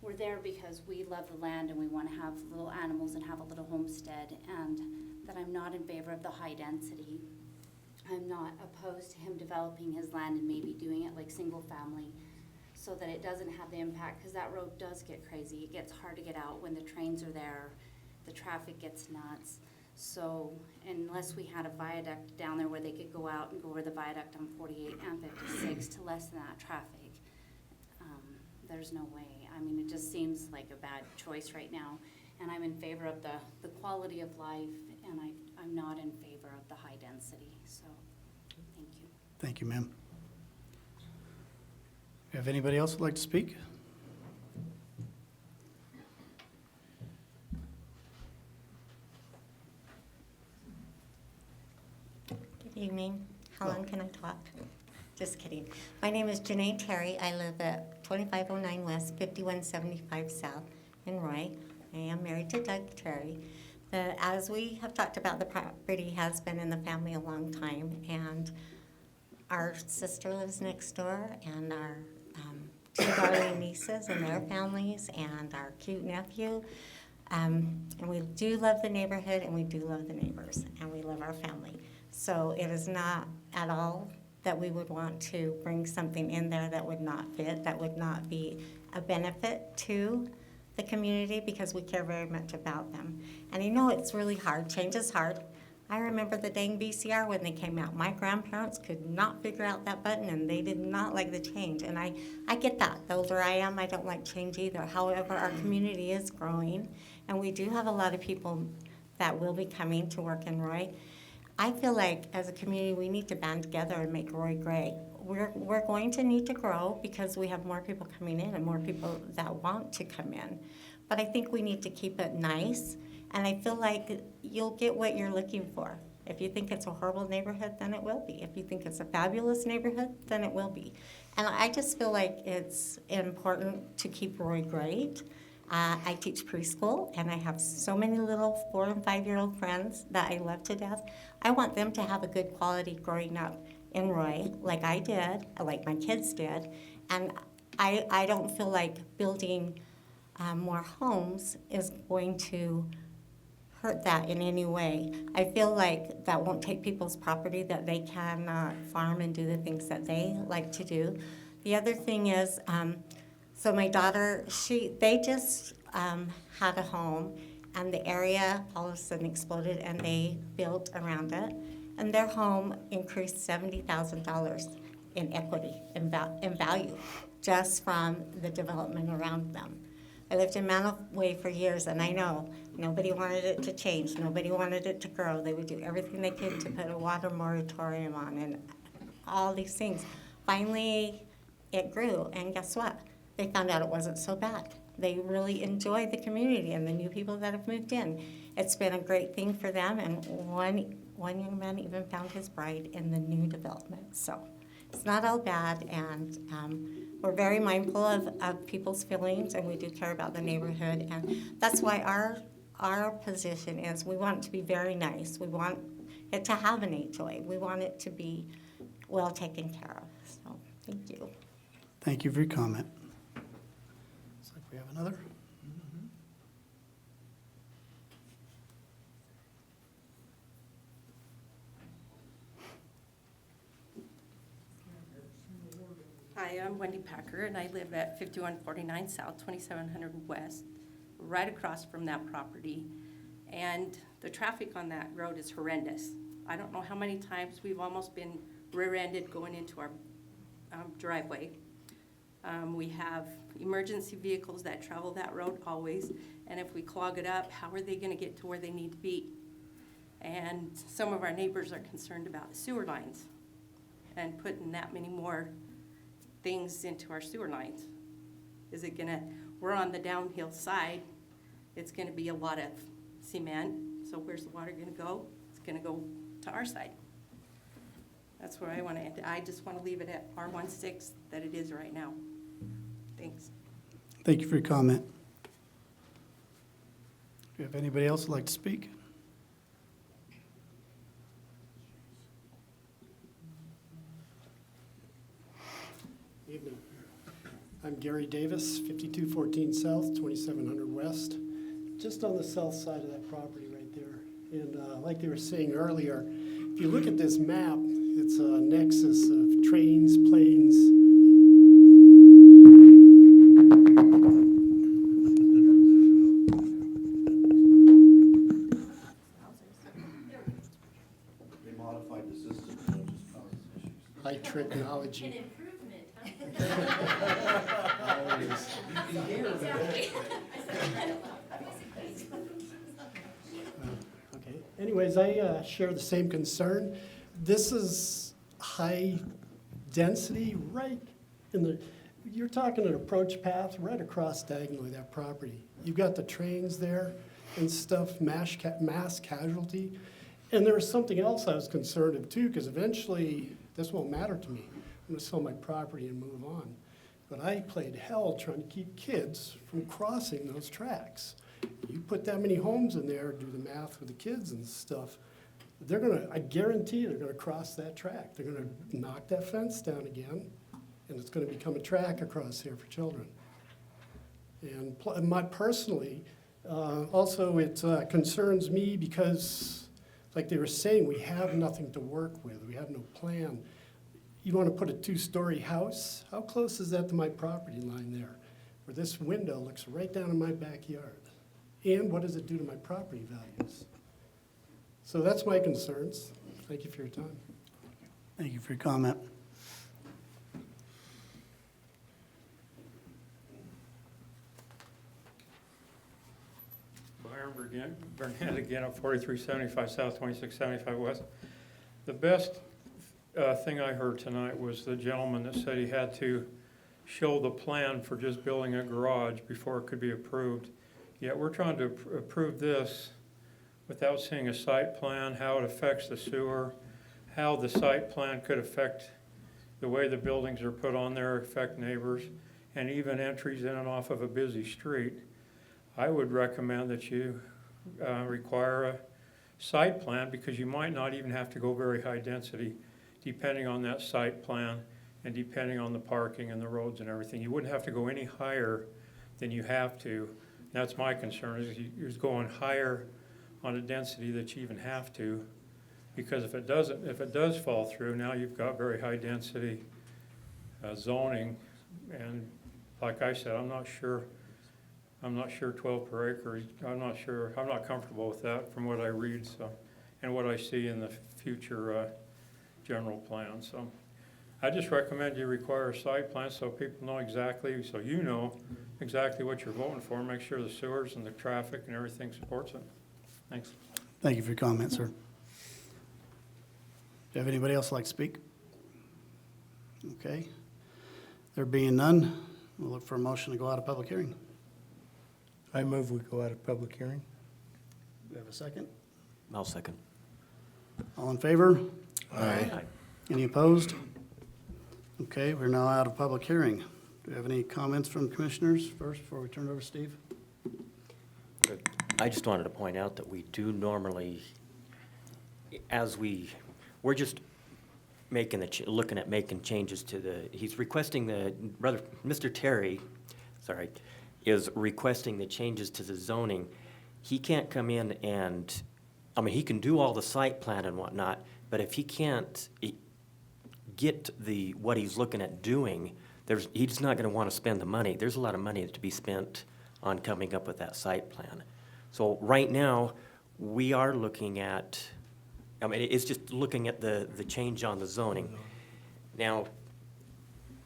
we're there because we love the land and we want to have little animals and have a little homestead, and that I'm not in favor of the high density. I'm not opposed to him developing his land and maybe doing it like single family so that it doesn't have the impact, because that road does get crazy. It gets hard to get out when the trains are there. The traffic gets nuts. So unless we had a viaduct down there where they could go out and go over the viaduct on 48 and 56 to lessen that traffic, there's no way. I mean, it just seems like a bad choice right now. And I'm in favor of the quality of life, and I'm not in favor of the high density, so, thank you. Thank you, ma'am. If anybody else would like to speak? Good evening. How long can I talk? Just kidding. My name is Janae Terry. I live at 2509 West, 5175 South in Roy. I am married to Doug Terry. As we have talked about, the property has been in the family a long time, and our sister lives next door, and our two darling nieces and their families, and our cute nephew. And we do love the neighborhood, and we do love the neighbors, and we love our family. So it is not at all that we would want to bring something in there that would not fit, that would not be a benefit to the community, because we care very much about them. And I know it's really hard. Change is hard. I remember the dang VCR when they came out. My grandparents could not figure out that button, and they did not like the change. And I get that. The older I am, I don't like change either. However, our community is growing, and we do have a lot of people that will be coming to work in Roy. I feel like as a community, we need to band together and make Roy great. We're going to need to grow because we have more people coming in and more people that want to come in. But I think we need to keep it nice, and I feel like you'll get what you're looking for. If you think it's a horrible neighborhood, then it will be. If you think it's a fabulous neighborhood, then it will be. And I just feel like it's important to keep Roy great. I teach preschool, and I have so many little 4- and 5-year-old friends that I love to death. I want them to have a good quality growing up in Roy, like I did, like my kids did. And I don't feel like building more homes is going to hurt that in any way. I feel like that won't take people's property, that they can farm and do the things that they like to do. The other thing is, so my daughter, they just had a home, and the area all of a sudden exploded, and they built around it, and their home increased $70,000 in equity, in value, just from the development around them. I lived in Manaway for years, and I know nobody wanted it to change. Nobody wanted it to grow. They would do everything they could to put a water moratorium on and all these things. Finally, it grew, and guess what? They found out it wasn't so bad. They really enjoyed the community and the new people that have moved in. It's been a great thing for them, and one young man even found his bride in the new development. So it's not all bad, and we're very mindful of people's feelings, and we do care about the neighborhood, and that's why our position is we want it to be very nice. We want it to have an HOA. We want it to be well taken care of. So thank you. Thank you for your comment. Looks like we have another. Hi, I'm Wendy Packer, and I live at 5149 South, 2700 West, right across from that property. And the traffic on that road is horrendous. I don't know how many times we've almost been rear-ended going into our driveway. We have emergency vehicles that travel that road always, and if we clog it up, how are they gonna get to where they need to be? And some of our neighbors are concerned about sewer lines and putting that many more things into our sewer lines. Is it gonna, we're on the downhill side, it's gonna be a lot of cement, so where's the water gonna go? It's gonna go to our side. That's where I wanna end. I just wanna leave it at R16 that it is right now. Thanks. Thank you for your comment. Do you have anybody else who'd like to speak? Evening. I'm Gary Davis, 5214 South, 2700 West, just on the south side of that property right there. And like they were saying earlier, if you look at this map, it's a nexus of trains, planes. They modified the system, so it just causes issues. High technology. Always. You can hear them. anyways, I share the same concern. This is high density right in the, you're talking an approach path right across diagonally that property. You've got the trains there and stuff, mass casualty. And there was something else I was concerned of too, because eventually this won't matter to me. I'm gonna sell my property and move on. But I played hell trying to keep kids from crossing those tracks. You put that many homes in there, do the math with the kids and stuff, they're gonna, I guarantee they're gonna cross that track. They're gonna knock that fence down again, and it's gonna become a track across here for children. And my personally, also it concerns me because, like they were saying, we have nothing to work with. We have no plan. You want to put a 2-story house? How close is that to my property line there? Where this window looks right down in my backyard. And what does it do to my property values? So that's my concerns. Thank you for your time. Thank you for your comment. Byron Burnett again at 4375 South, 2675 West. The best thing I heard tonight was the gentleman that said he had to show the plan for just building a garage before it could be approved. Yet we're trying to approve this without seeing a site plan, how it affects the sewer, how the site plan could affect the way the buildings are put on there, affect neighbors, and even entries in and off of a busy street. I would recommend that you require a site plan, because you might not even have to go very high density, depending on that site plan and depending on the parking and the roads and everything. You wouldn't have to go any higher than you have to. That's my concern, is you're going higher on a density that you even have to, because if it does fall through, now you've got very high density zoning, and like I said, I'm not sure 12 per acre, I'm not comfortable with that from what I read, so, and what I see in the future general plan. So I just recommend you require a site plan so people know exactly, so you know exactly what you're voting for, make sure the sewers and the traffic and everything supports it. Thanks. Thank you for your comment, sir. Do you have anybody else like to speak? Okay. There being none, we'll look for a motion to go out of public hearing. I move we go out of public hearing. Do we have a second? I'll second. All in favor? Aye. Any opposed? Okay, we're now out of public hearing. Do you have any comments from commissioners first before we turn it over to Steve? I just wanted to point out that we do normally, we're just making looking at making changes to he's requesting Mr. Terry, is requesting the changes to the zoning. He can't come in and, he can do all the site plan and whatnot, but if he can't get what he's looking at doing, he's not gonna wanna spend the money. There's a lot of money to be spent on coming up with that site plan. So right now, we are looking at, it's just looking at the change on the zoning. Now,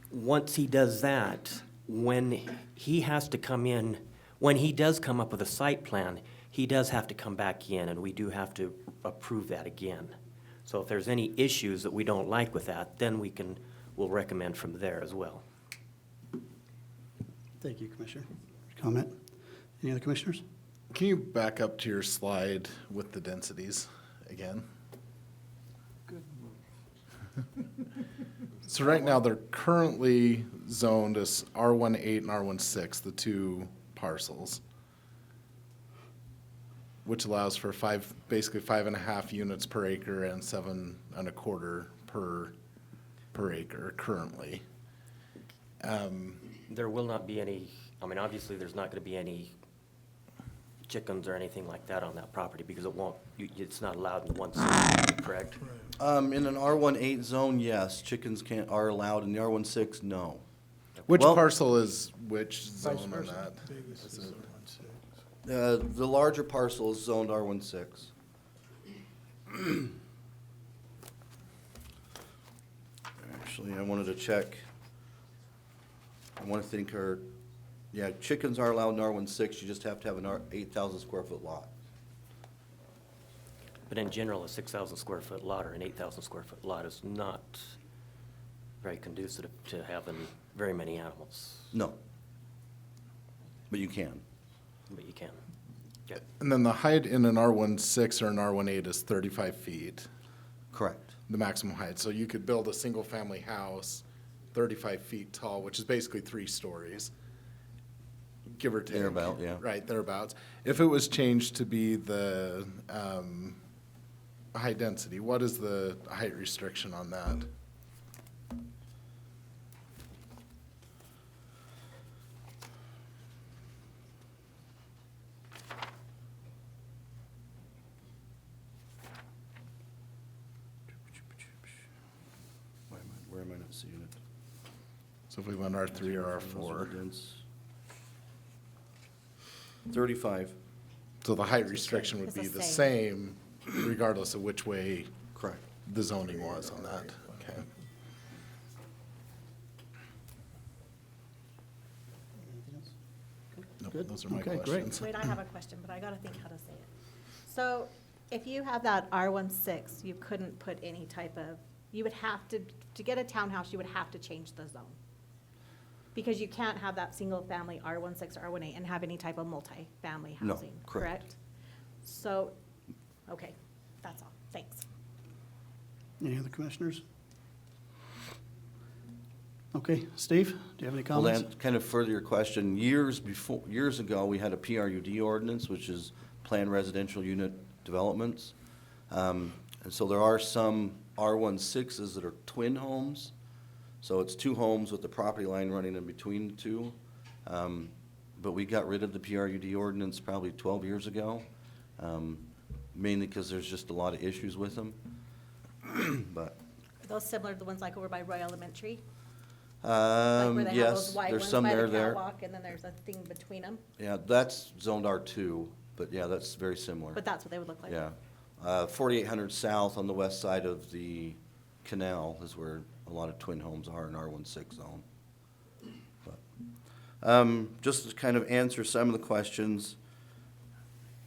once he does that, when he has to come in, when he does come up with a site plan, he does have to come back in, and we do have to approve that again. So if there's any issues that we don't like with that, then we'll recommend from there as well. Thank you, Commissioner. Comment? Any other commissioners? Can you back up to your slide with the densities again? So right now, they're currently zoned as R18 and R16, the two parcels, which allows for basically 5.5 units per acre and 7.25 per acre currently. There will not be any, obviously, there's not gonna be any chickens or anything like that on that property, because it's not allowed in one zone, correct? In an R18 zone, yes, chickens are allowed. In the R16, no. Which parcel is which zone on that? Is it- The larger parcel is zoned R16. Actually, I wanted to check. Chickens are allowed in R16, you just have to have an 8,000 square foot lot. But in general, a 6,000 square foot lot or an 8,000 square foot lot is not very conducive to having very many animals, No. But you can. but you can. Okay. And then the height in an R16 or an R18 is 35 feet, Correct. the maximum height. So you could build a single-family house 35 feet tall, which is basically 3 stories, give or take. Thereabout, yeah. Right, thereabouts. If it was changed to be the high density, what is the height restriction on that? Where am I not seeing it? So if we went R3 or R4. 35. So the height restriction would It's be the the same. same regardless of which way Correct. the zoning was on that, okay. Nope, Good. those are my Okay, great. questions. Wait, I have a question, but I gotta think how to say it. So if you have that R16, you couldn't put any type of, you would have to get a townhouse, you would have to change the zone. Because you can't have that single-family R16 or R18 and have any type of multi-family No, housing, correct. correct? So, okay, that's all, thanks. Any other commissioners? Okay, Steve, do you have any Well, comments? then, kind of further your question, years ago, we had a PRUD ordinance, which is Planned Residential Unit Developments. And so there are some R16s that are twin homes. So it's 2 homes with the property line running in between the 2. But we got rid of the PRUD ordinance probably 12 years ago, mainly because there's just a lot of issues with them. But, Are those similar to the ones like over by Roy Elementary? Like where they have yes, those white there's ones some by there, the there. catwalk, and then there's a thing between them? Yeah, that's zoned R2, but yeah, that's very similar. But that's what they would look like? Yeah. 4800 South on the west side of the canal is where a lot of twin homes are in R16 zone. But, just to kind of answer some of the questions,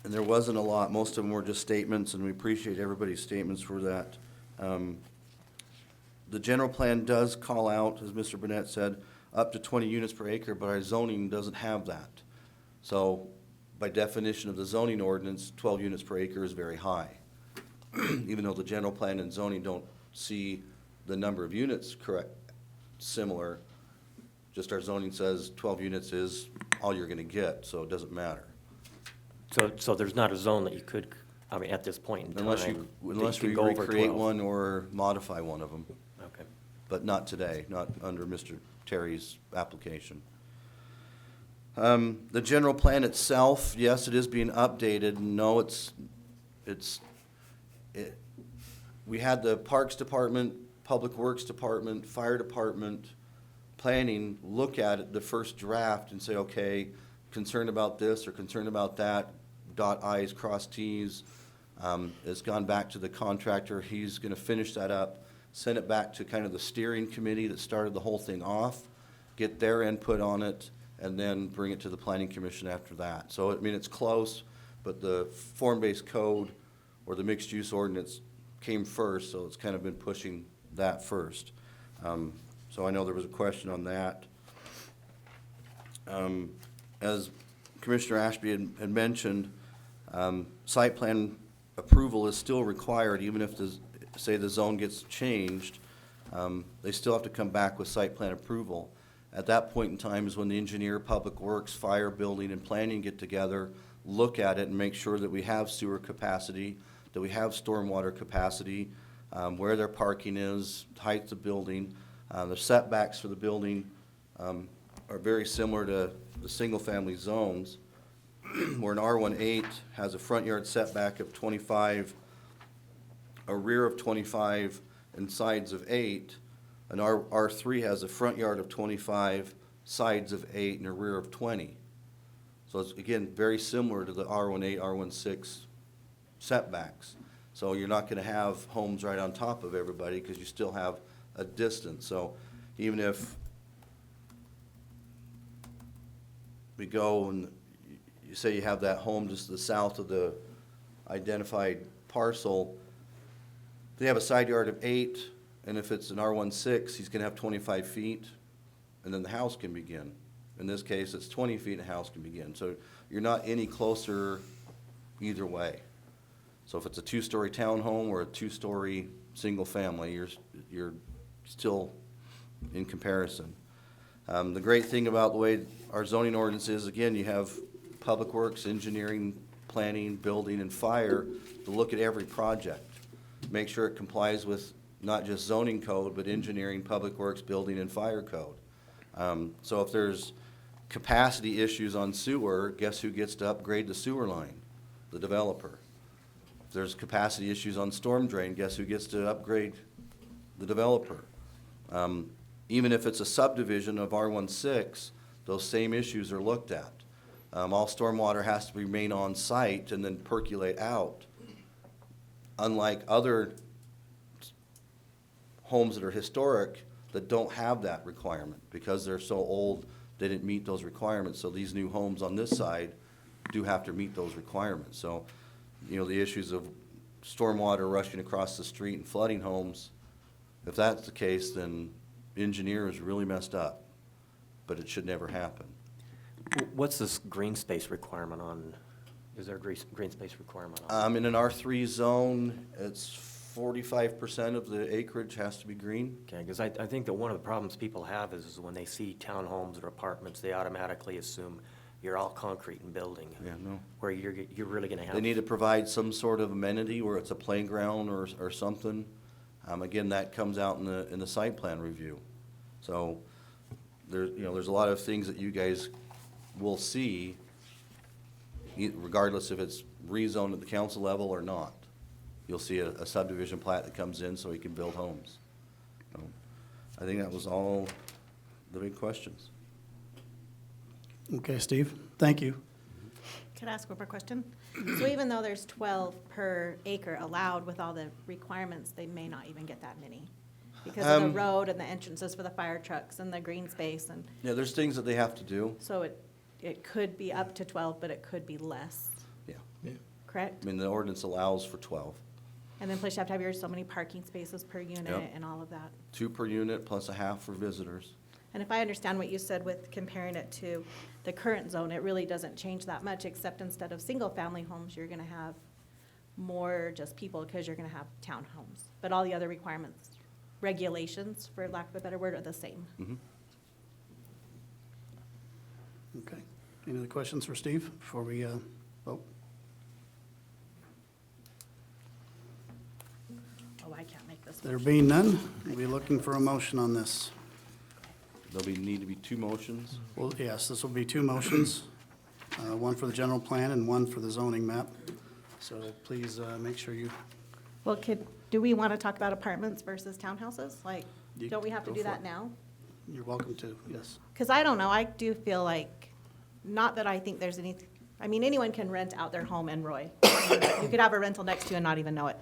and there wasn't a lot, most of them were just statements, and we appreciate everybody's statements for that. The general plan does call out, as Mr. Burnett said, up to 20 units per acre, but our zoning doesn't have that. So by definition of the zoning ordinance, 12 units per acre is very high. Even though the general plan and zoning don't see the number of units correct, similar, just our zoning says 12 units is all you're gonna get, so it doesn't matter. So there's not a zone that you could, I mean, at this point in time? Unless that unless could we go over recreate 12. one or modify one of them. Okay. But not today, not under Mr. Terry's application. The general plan itself, yes, it is being updated. No, we had the Parks Department, Public Works Department, Fire Department, Planning look at it, the first draft, and say, okay, concerned about this or concerned about that, dot i's, cross t's. It's gone back to the contractor. He's gonna finish that up, send it back to kind of the steering committee that started the whole thing off, get their input on it, and then bring it to the planning commission after that. So, I mean, it's close, but the form-based code or the mixed-use ordinance came first, so it's kind of been pushing that first. So I know there was a question on that. As Commissioner Ashby had mentioned, site plan approval is still required, even if say the zone gets changed, they still have to come back with site plan approval. At that point in time is when the engineer, public works, fire, building, and planning get together, look at it and make sure that we have sewer capacity, that we have stormwater capacity, where their parking is, height of building. The setbacks for the building are very similar to the single-family zones, where an R18 has a front yard setback of 25, a rear of 25, and sides of 8. An R3 has a front yard of 25, sides of 8, and a rear of 20. So it's, again, very similar to the R18, R16 setbacks. So you're not gonna have homes right on top of everybody, because you still have a distance. So even if we go and you say you have that home just to the south of the identified parcel, they have a side yard of 8, and if it's an R16, he's gonna have 25 feet, and then the house can begin. In this case, it's 20 feet, and the house can begin. So you're not any closer either way. So if it's a 2-story townhome or a 2-story single family, you're still in comparison. The great thing about the way our zoning ordinance is, again, you have public works, engineering, planning, building, and fire to look at every project. Make sure it complies with not just zoning code, but engineering, public works, building, and fire code. So if there's capacity issues on sewer, guess who gets to upgrade the sewer line? The developer. If there's capacity issues on storm drain, guess who gets to upgrade? The developer. Even if it's a subdivision of R16, those same issues are looked at. All stormwater has to remain on site and then percolate out. Unlike other homes that are historic that don't have that requirement because they're so old, they didn't meet those requirements. So these new homes on this side do have to meet those requirements. So, you know, the issues of stormwater rushing across the street and flooding homes, if that's the case, then engineer is really messed up, but it should never happen. What's this green space requirement on, is there a green space requirement on? In an R3 zone, it's 45% of the acreage has to be green. Okay, because I think that one of the problems people have is when they see townhomes or apartments, they automatically assume you're all concrete and building. Yeah, no. Where you're really gonna have. They need to provide some sort of amenity where it's a playground or something. Again, that comes out in the site plan review. So there's a lot of things that you guys will see, regardless if it's rezoned at the council level or not. You'll see a subdivision plat that comes in so he can build homes. So, I think that was all the big questions. Okay, Steve, thank you. Could I ask one more question? So even though there's 12 per acre allowed with all the requirements, they may not even get that many? Because of the road and the entrances for the fire trucks and the green space and, Yeah, there's things that they have to do. so it could be up to 12, but it could be less, Yeah. correct? I mean, the ordinance allows for 12. And then plus you have to have your so many parking spaces per unit Yep. and all of that. 2 per unit plus a half for visitors. And if I understand what you said with comparing it to the current zone, it really doesn't change that much, except instead of single-family homes, you're gonna have more just people, because you're gonna have townhomes. But all the other requirements, regulations, for lack of a better word, are the same. Mhm. Okay. Any other questions for Steve before we vote? Oh, I can't make this There motion. being none, we'll be looking for a motion on this. Need to be 2 motions. Well, yes, this will be 2 motions, one for the general plan and one for the zoning map. So please make sure you. Well, do we want to talk about apartments versus townhouses? Like, You don't we have to go do for that it. now? You're welcome to, yes. Because I don't know, I do feel like, not that I think there's any, I mean, anyone can rent out their home in Roy. You could have a rental next to you and not even know it.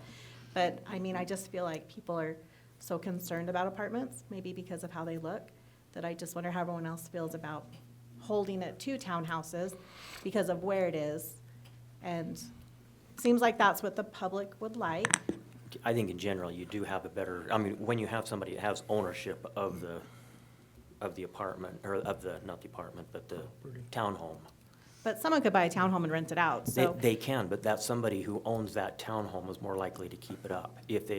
But, I mean, I just feel like people are so concerned about apartments, maybe because of how they look, that I just wonder how everyone else feels about holding it to townhouses because of where it is. And seems like that's what the public would like. I think in general, you do have a better, I mean, when you have somebody that has ownership of the apartment, or not the apartment, but the townhome. But someone could buy a townhome and rent it out, so. They can, but that somebody who owns that townhome is more likely to keep it up. If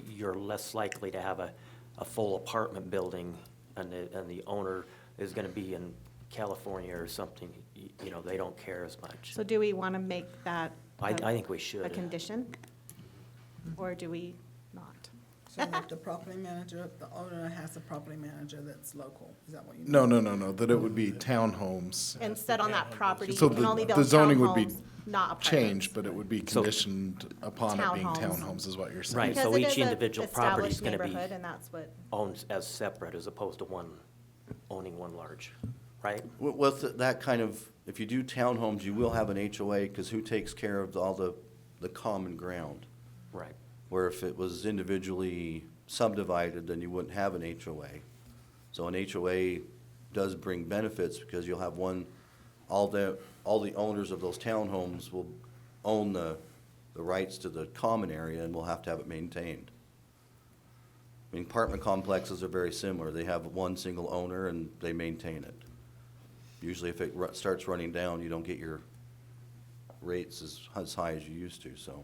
you're less likely to have a full apartment building and the owner is gonna be in California or something, you know, they don't care as much. So do we want to make that? I think we should. A condition? Or do we not? So if the property manager, the owner has a property manager that's local, is that what you mean? No, that it would be townhomes. And set on that property, So you can only the build zoning would be townhomes, not apartments. changed, but it would be conditioned upon it being Townhomes. townhomes is what you're saying. Right, Because so it each is a individual property is established gonna be neighborhood, and that's what, owned as separate as opposed to owning one large, right? With that kind of, if you do townhomes, you will have an HOA, because who takes care of all the common ground? Right. Where if it was individually subdivided, then you wouldn't have an HOA. So an HOA does bring benefits, because you'll have all the owners of those townhomes will own the the rights to the common area, and we'll have to have it maintained. I mean, apartment complexes are very similar. They have one single owner and they maintain it. Usually if it starts running down, you don't get your rates as high as you used to, so.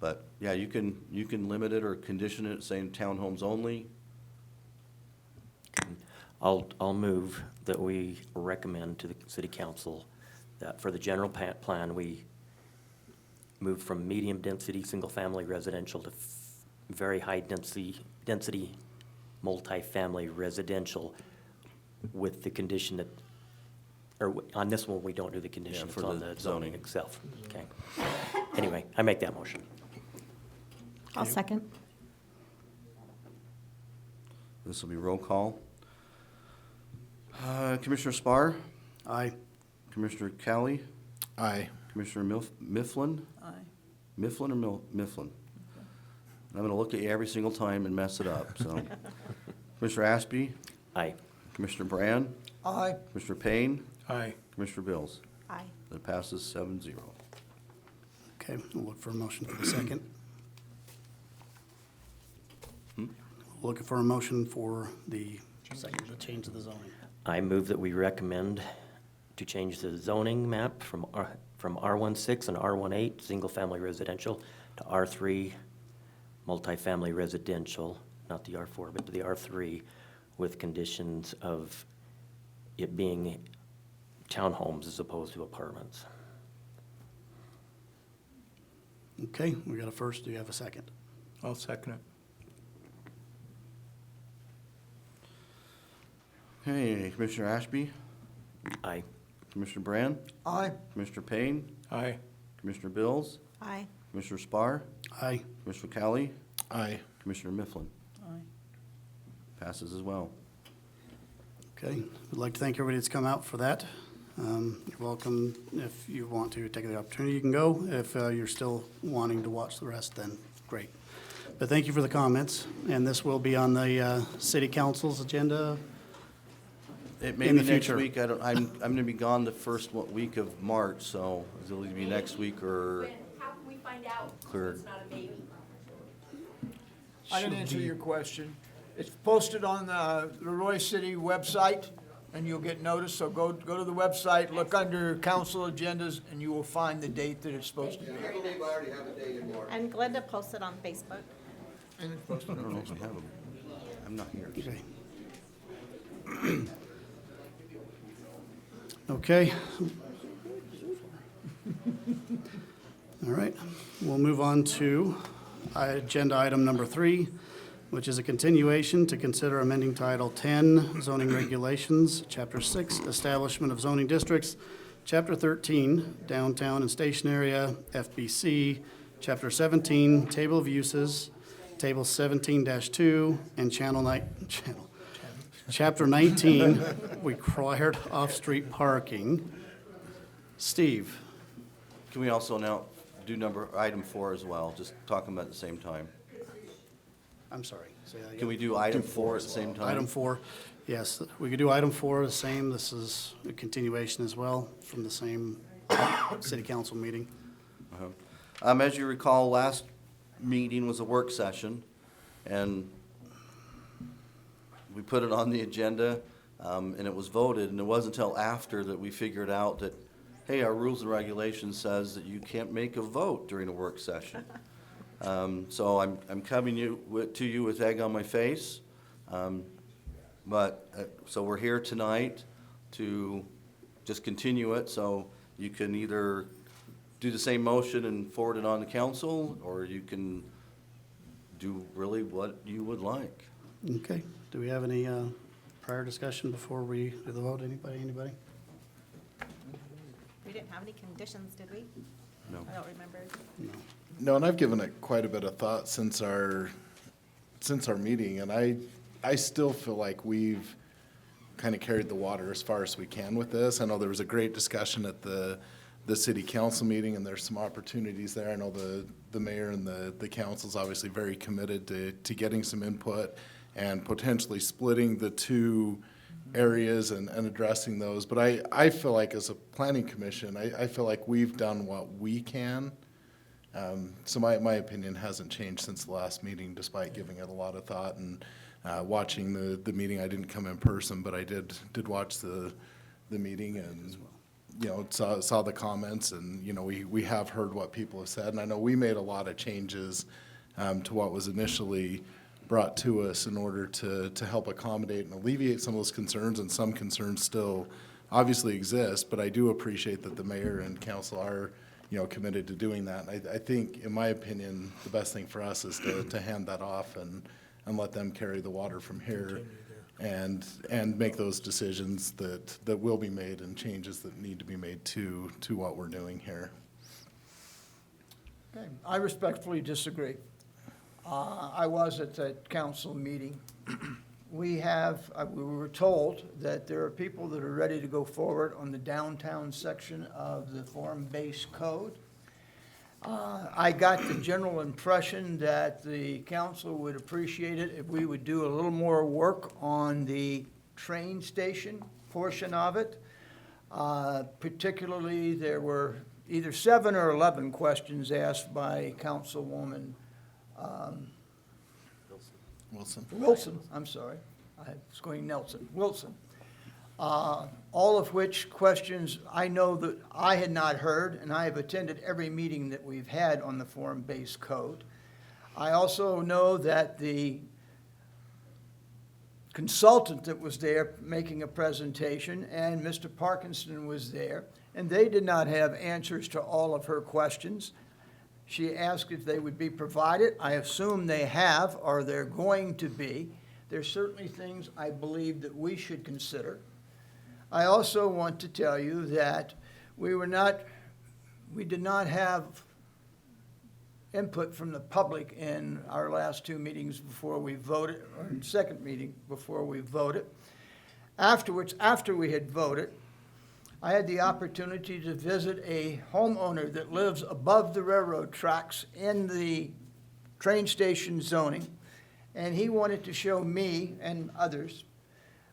But, yeah, you can limit it or condition it, saying townhomes only. I'll move that we recommend to the city council that for the general plan, we move from medium-density, single-family residential to very high-density, multifamily residential with the condition that, or on this one, we don't do the condition, Yeah, it's for on the the zoning zoning. itself. Okay. Anyway, I make that motion. I'll second. This will be roll call. Commissioner Spar? Aye. Commissioner Callie? Aye. Commissioner Mifflin? Aye. Mifflin or Mifflin? I'm gonna look at you every single time and mess it up, so. Commissioner Ashby? Aye. Commissioner Brand? Aye. Commissioner Payne? Aye. Commissioner Bills? Aye. That passes 7-0. Okay, we'll look for a motion for the second. Looking for a motion for the second, the change of the zoning. I move that we recommend to change the zoning map from R16 and R18, single-family residential, to R3, multifamily residential, not the R4, but the R3, with conditions of it being townhomes as opposed to apartments. Okay, we got a first, do you have a second? I'll second it. Okay, Commissioner Ashby? Aye. Commissioner Brand? Aye. Commissioner Payne? Aye. Commissioner Bills? Aye. Commissioner Spar? Aye. Commissioner Callie? Aye. Commissioner Mifflin? Aye. Passes as well. Okay, we'd like to thank everybody that's come out for that. You're welcome. If you want to take the opportunity, you can go. If you're still wanting to watch the rest, then great. But thank you for the comments, and this will be on the city council's agenda. It may In be the next future. week. I'm gonna be gone the first week of March, so it'll either be next week or How can we find out cleared. it's not a maybe? I can answer your question. It's posted on the Roy City website, and you'll get notice, so go to the website, look under council agendas, and you will find the date that it's supposed to be. I believe I already have a date in March. And Glenda posted on Facebook. And it's I posted don't on know if we Facebook. have them. I'm not here. Okay. All right, we'll move on to agenda item number 3, which is a continuation to consider amending Title 10 zoning regulations, Chapter 6, Establishment of Zoning Districts, Chapter 13, Downtown and Station Area, FBC, Chapter 17, Table of Uses, Table 17-2, and Chapter 19, required off-street parking. Steve? Can we also now do item 4 as well, just talk them at the same time? I'm sorry. Say that again. Can we do item 4 at the same time? Item 4, yes, we could do item 4 the same. This is a continuation as well from the same city council meeting. As you recall, last meeting was a work session, and we put it on the agenda, and it was voted, and it wasn't until after that we figured out that, hey, our rules and regulations says that you can't make a vote during a work session. So I'm coming to you with egg on my face. So we're here tonight to just continue it, so you can either do the same motion and forward it on to council, or you can do really what you would like. Okay, do we have any prior discussion before we do the vote? Anybody? We didn't have any conditions, did we? No. I don't remember. No, and I've given it quite a bit of thought since our meeting, and I still feel like we've kind of carried the water as far as we can with this. I know there was a great discussion at the city council meeting, and there's some opportunities there. I know the mayor and the council's obviously very committed to getting some input and potentially splitting the two areas and addressing those. But I feel like as a planning commission, I feel like we've done what we can So my opinion hasn't changed since the last meeting, despite giving it a lot of thought and watching the meeting. I didn't come in person, but I did watch the meeting and, you know, saw the comments, and, you know, we have heard what people have said. And I know we made a lot of changes to what was initially brought to us in order to help accommodate and alleviate some of those concerns, and some concerns still obviously exist, but I do appreciate that the mayor and council are, you know, committed to doing that. And I think, in my opinion, the best thing for us is to hand that off and let them carry the water from here and make those decisions that will be made and changes that need to be made to what we're doing here. Okay, I respectfully disagree. I was at that council meeting. We were told that there are people that are ready to go forward on the downtown section of the form-based code. I got the general impression that the council would appreciate it if we would do a little more work on the train station portion of it. Particularly, there were either 7 or 11 questions asked by Councilwoman Wilson, I'm sorry. I was going Nelson, Wilson. All of which questions I know that I had not heard, and I have attended every meeting that we've had on the form-based code. I also know that the consultant that was there making a presentation, and Mr. Parkinson was there, and they did not have answers to all of her questions. She asked if they would be provided. I assume they have, or they're going to be. There's certainly things I believe that we should consider. I also want to tell you that we did not have input from the public in our last 2 meetings before we voted, or in the second meeting before we voted. Afterwards, after we had voted, I had the opportunity to visit a homeowner that lives above the railroad tracks in the train station zoning, and he wanted to show me and others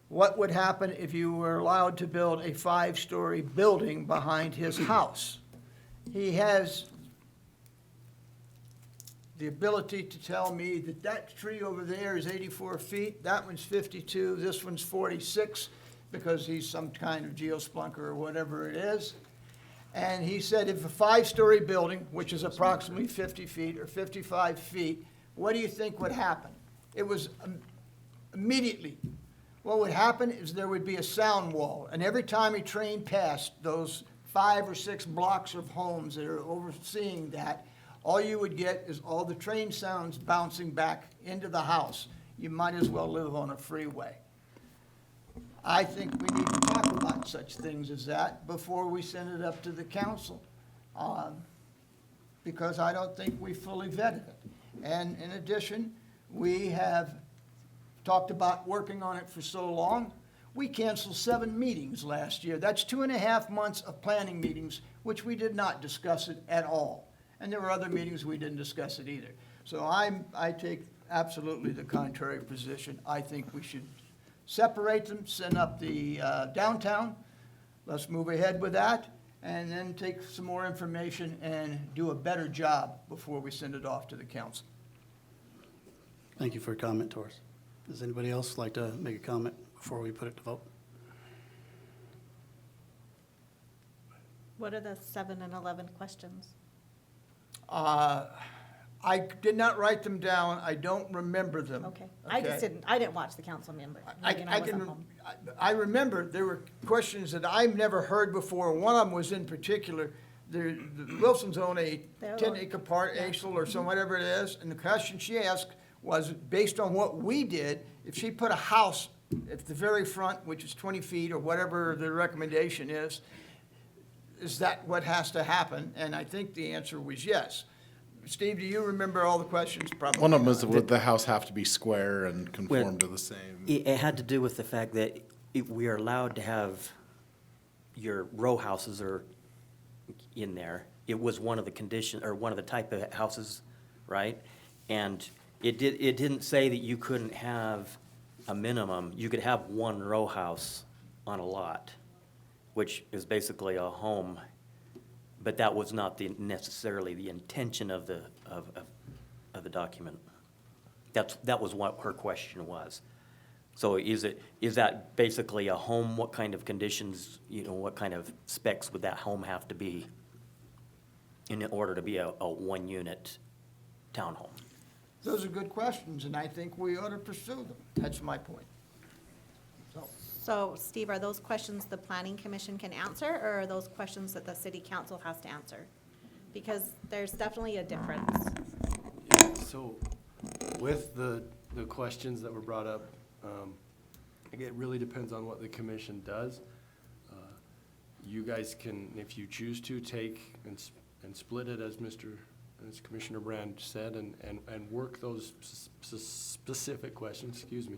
what would happen if you were allowed to build a 5-story building behind his house. He has the ability to tell me that that tree over there is 84 feet, that one's 52, this one's 46, because he's some kind of geosplunker or whatever it is. And he said if a 5-story building, which is approximately 50 feet or 55 feet, what do you think would happen? It was immediately. What would happen is there would be a sound wall, and every time a train passed those 5 or 6 blocks of homes that are overseeing that, all you would get is all the train sounds bouncing back into the house. You might as well live on a freeway. I think we need to talk about such things as that before we send it up to the council, because I don't think we fully vetted it. And in addition, we have talked about working on it for so long. We canceled 7 meetings last year. That's 2.5 months of planning meetings, which we did not discuss it at all. And there were other meetings we didn't discuss it either. So I take absolutely the contrary position. I think we should separate them, send up the downtown. Let's move ahead with that, and then take some more information and do a better job before we send it off to the council. Thank you for your comment, Taurus. Does anybody else like to make a comment before we put it to vote? What are the 7 and 11 questions? I did not write them down. I don't remember them. Okay. I didn't watch the council member. I remember there were questions that I've never heard before. One of them was in particular, the Wilsons own a 10-acre parcel or so, whatever it is, and the question she asked was, based on what we did, if she put a house at the very front, which is 20 feet or whatever the recommendation is that what has to happen? And I think the answer was yes. Steve, do you remember all the questions? Probably. One of them is, would the house have to be square and conform to the same? It had to do with the fact that we are allowed to have your row houses are in there. It was one of the conditions, or one of the type of houses, right? And it didn't say that you couldn't have a minimum. You could have one row house on a lot, which is basically a home. but that was not necessarily the intention of the document. That was what her question was. So is that basically a home? What kind of conditions, what kind of specs would that home have to be in order to be a one-unit townhome? Those are good questions, and I think we ought to pursue them. That's my point. So, Steve, are those questions the planning commission can answer, or are those questions that the city council has to answer? Because there's definitely a difference. So with the questions that were brought up, it really depends on what the commission does. You guys can, if you choose to, take and split it as Commissioner Brand said, and work those specific questions, excuse me.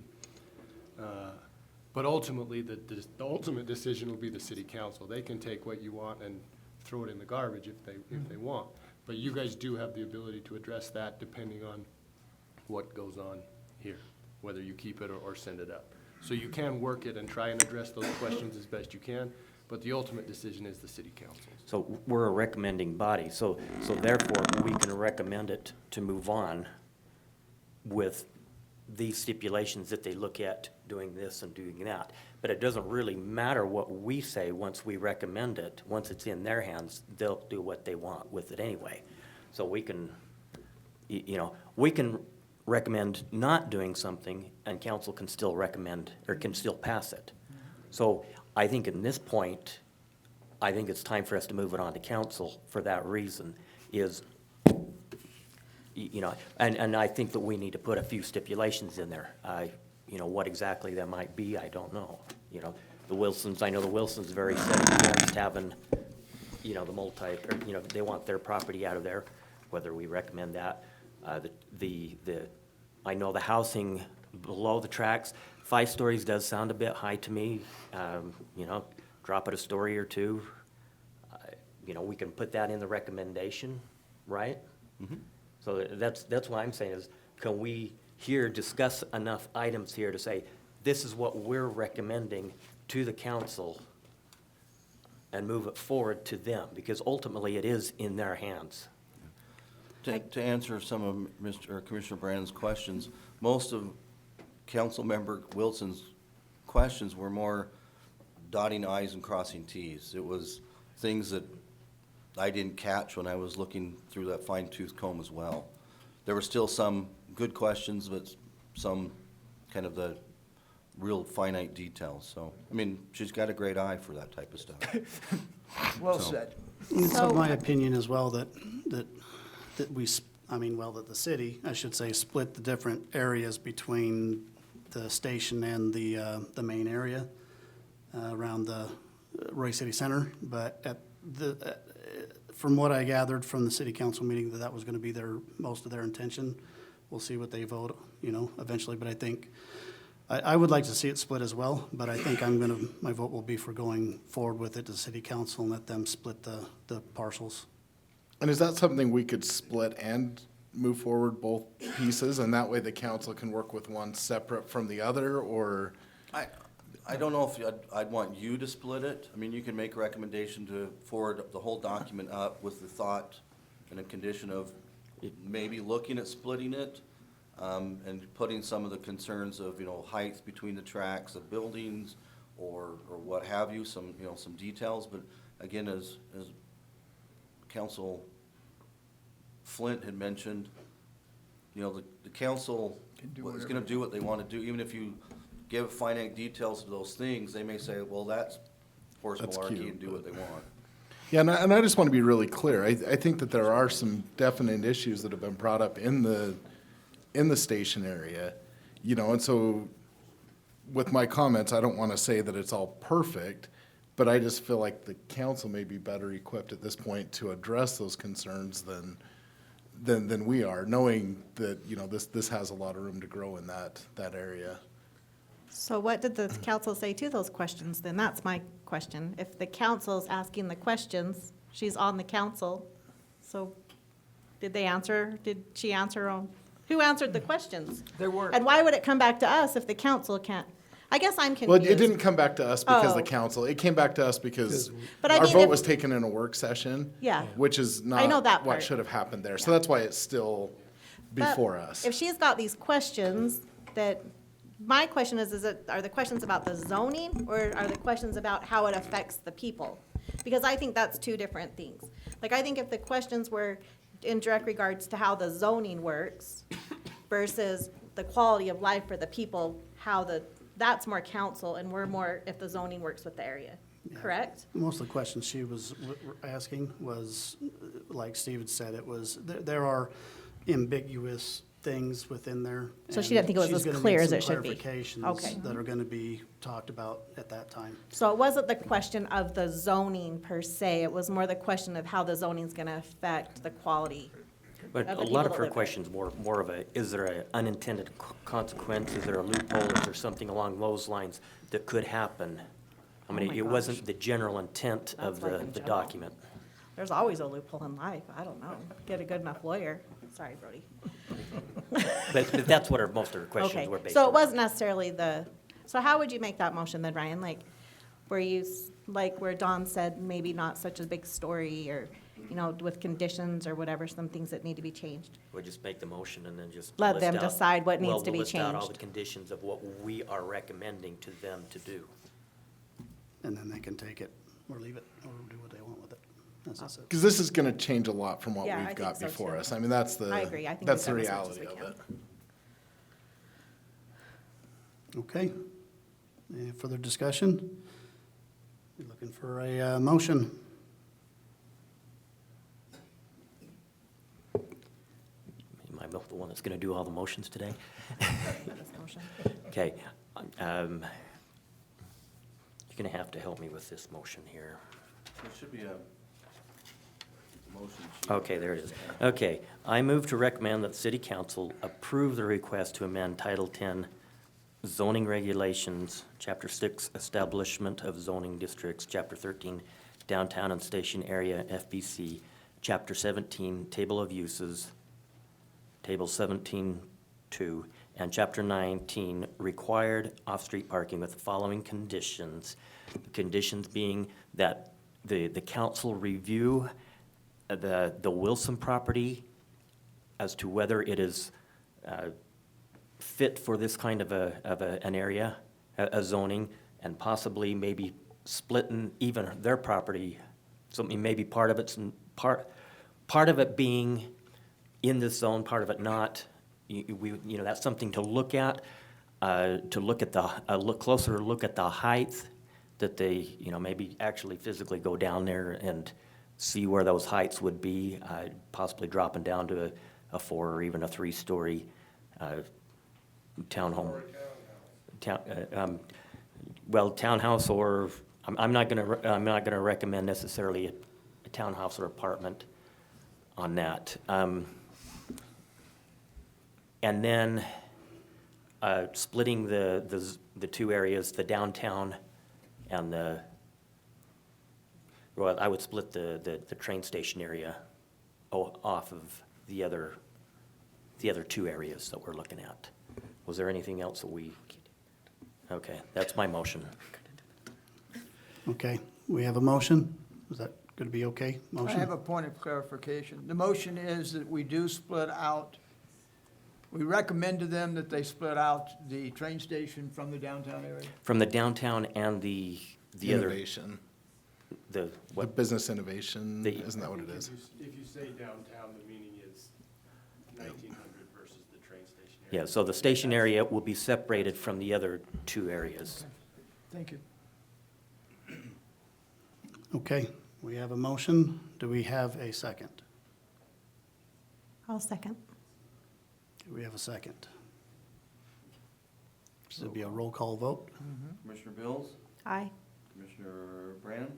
But ultimately, the ultimate decision will be the city council. They can take what you want and throw it in the garbage if they want. But you guys do have the ability to address that depending on what goes on here, whether you keep it or send it up. So you can work it and try and address those questions as best you can, but the ultimate decision is the city council. So we're a recommending body, so therefore, we can recommend it to move on with these stipulations that they look at doing this and doing that. But it doesn't really matter what we say once we recommend it. Once it's in their hands, they'll do what they want with it anyway. So we can, we can recommend not doing something, and council can still recommend, or can still pass it. So I think in this point, I think it's time for us to move it on to council for that reason, is, and I think that we need to put a few stipulations in there. What exactly that might be, I don't know. The Wilsons, I know the Wilsons very set against having, the multi, or, they want their property out of there, whether we recommend that. I know the housing below the tracks, 5 stories does sound a bit high to me. Drop it a story or two. We can put that in the recommendation, right? Mm-hmm. So that's what I'm saying is, can we here discuss enough items here to say, this is what we're recommending to the council and move it forward to them? Because ultimately it is in their hands. To answer some of Commissioner Brandon's questions, most of Council Member Wilson's questions were more dotting i's and crossing t's. It was things that I didn't catch when I was looking through that fine-tooth comb as well. There were still some good questions, but some kind of the real finite details. So, she's got a great eye for that type of stuff. Well said. It's of my opinion as well that the city, I should say, split the different areas between the station and the main area around the Roy City Center. But from what I gathered from the city council meeting, that was gonna be most of their intention. We'll see what they vote, eventually, but I think, I would like to see it split as well, but I think my vote will be for going forward with it to the city council and let them split the parcels. And is that something we could split and move forward both pieces, and that way the council can work with one separate from the other, or? I don't know if I'd want you to split it. You can make a recommendation to forward the whole document up with the thought and a condition of maybe looking at splitting it, and putting some of the concerns of, height between the tracks of buildings or what have you, some details. But again, as Council Flint had mentioned, the council is gonna do what they wanna do. Even if you give finite details to those things, they may say, well, that's horse malarkey, and do what they want. Yeah, and I just want to be really clear. I think that there are some definite issues that have been brought up in the station area, and so with my comments, I don't want to say that it's all perfect, but I just feel like the council may be better equipped at this point to address those concerns than we are, knowing that, this has a lot of room to grow in that area. So what did the council say to those questions then? That's my question. If the council's asking the questions, she's on the council, so did she answer her own? Who answered the questions? There were. And why would it come back to us if the council can't? I guess I'm Well, confused. it didn't come back to us because the Oh. council, it came back to us because But I our mean, vote if- was taken in a work session. Yeah. Which is I know not that what part. should have happened there. So that's why it's still But before us. If she's got these questions that, my question is are the questions about the zoning or are the questions about how it affects the people? Because I think that's two different things. Like, I think if the questions were in direct regards to how the zoning works versus the quality of life for the people, that's more council and we're more if the zoning works with the area, correct? Most of the questions she was asking was, like Steve had said, it was, there are ambiguous things within there. So she didn't think it was and as she's gonna clear need as some it should be. clarifications Okay. that are gonna be talked about at that time. So it wasn't the question of the zoning per se, it was more the question of how the zoning's gonna affect the quality. But of a the lot people of that her live there. questions more of a, is there an unintended consequence? Is there a loophole? Is there something along those lines that could happen? I Oh mean, my it gosh. wasn't the general intent of That's like in the general. document. There's always a loophole in life, I don't know, get a good enough lawyer, sorry, Brody. But that's what most of her questions Okay, were based so it on. wasn't necessarily so how would you make that motion then, Ryan? Like, where Don said, maybe not such a big story, or, with conditions or whatever, some things that need to be changed? We'll just make the motion and then just Let list them out- decide what needs well, to be we'll list out all the changed. conditions of what we are recommending to them to do. And then they can take it or leave it or do what they want with it. As I said. Because this is gonna change a lot from what Yeah, I we've think got so, before too. us. I mean, that's the, I agree. I think that's the we've done as much as reality we of can. it. Okay. Any further discussion? You're looking for a motion. Am I the one that's going to do all the motions today? Okay. You're going to have to help me with this motion here. There should be a motion sheet. Okay, there it is. Okay, I move to recommend that the city council approve the request to amend Title 10 zoning regulations, Chapter 6 establishment of zoning districts, Chapter 13 downtown and station area FBC, Chapter 17 table of uses, Table 17-2, and Chapter 19 required off-street parking with the following conditions. The conditions being that the council review the Wilson property as to whether it is fit for this kind of an area, a zoning, and possibly maybe splitting even their property, something maybe part of it being in this zone, part of it not. That's something to look at, to look at closer look at the height, that they, maybe actually physically go down there and see where those heights would be, possibly dropping down to a 4 or even a 3-story townhome. Townhouse, or I'm not gonna recommend necessarily a townhouse or apartment on that. And then splitting the two areas, the downtown and I would split the train station area off of the other two areas that we're looking at. Was there anything else that okay, that's my motion. Okay, we have a motion. Is that going to be okay? I Motion? have a point of clarification. The motion is that we do split out, we recommend to them that they split out the train station from the downtown area? From the downtown and the other. Innovation. The The business innovation, The- isn't that what it is? If you say downtown, the meaning is 1900 versus the train station area. Yeah, so the station area will be separated from the other two areas. Thank you. Okay, we have a motion. Do we have a second? I'll second. Do we have a second? This will be a roll call vote. Commissioner Bills? Aye. Commissioner Brand?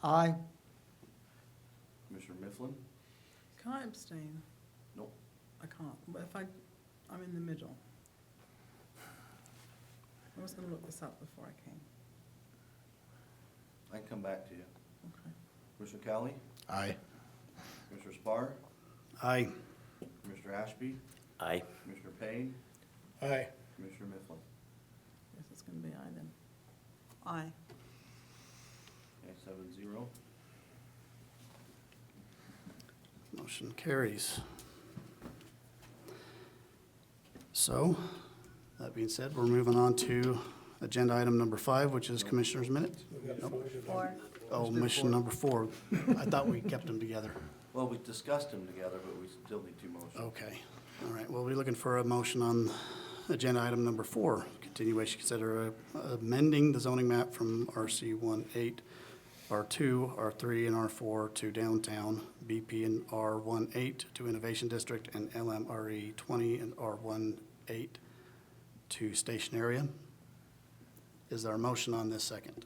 Aye. Commissioner Mifflin? Can I abstain? Nope. I can't, but if I'm in the middle. I was gonna look this up before I came. I can come back to you. Okay. Commissioner Cowley? Aye. Commissioner Spar? Aye. Commissioner Ashby? Aye. Commissioner Payne? Aye. Commissioner Mifflin. Guess it's gonna be aye then. Aye. Okay, 7-0. Motion carries. So, that being said, we're moving on to agenda item number 5, which is Commissioner's Minutes. Nope. Oh, mission number 4. I thought we kept them together. Well, we discussed them together, but we still need 2 motions. Okay, all right, we'll be looking for a motion on agenda item number 4. Continuation, consider amending the zoning map from RC 18, R2, R3, and R4 to downtown, BP and R18 to Innovation District, and LMRE 20 and R18 to Station Area. Is there a motion on this second,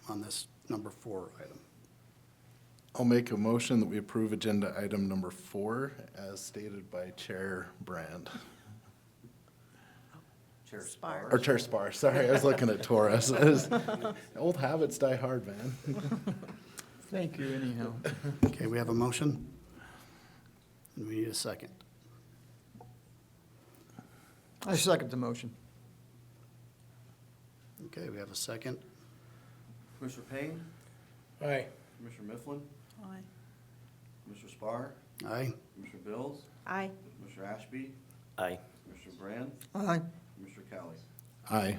on this number 4 item? I'll make a motion that we approve agenda item number 4 as stated by Chair Brand. Chair Spar. Or Chair Spar, sorry, I was looking at Torres. Old habits die hard, man. Thank you anyhow. Okay, we have a motion, and we need a second. I second the motion. Okay, we have a second. Commissioner Payne, Aye. Commissioner Mifflin, Aye. Commissioner Spar, Aye. Commissioner Bills, Aye. Commissioner Ashby, Aye. Commissioner Brand, Aye. Commissioner Cowley. Aye.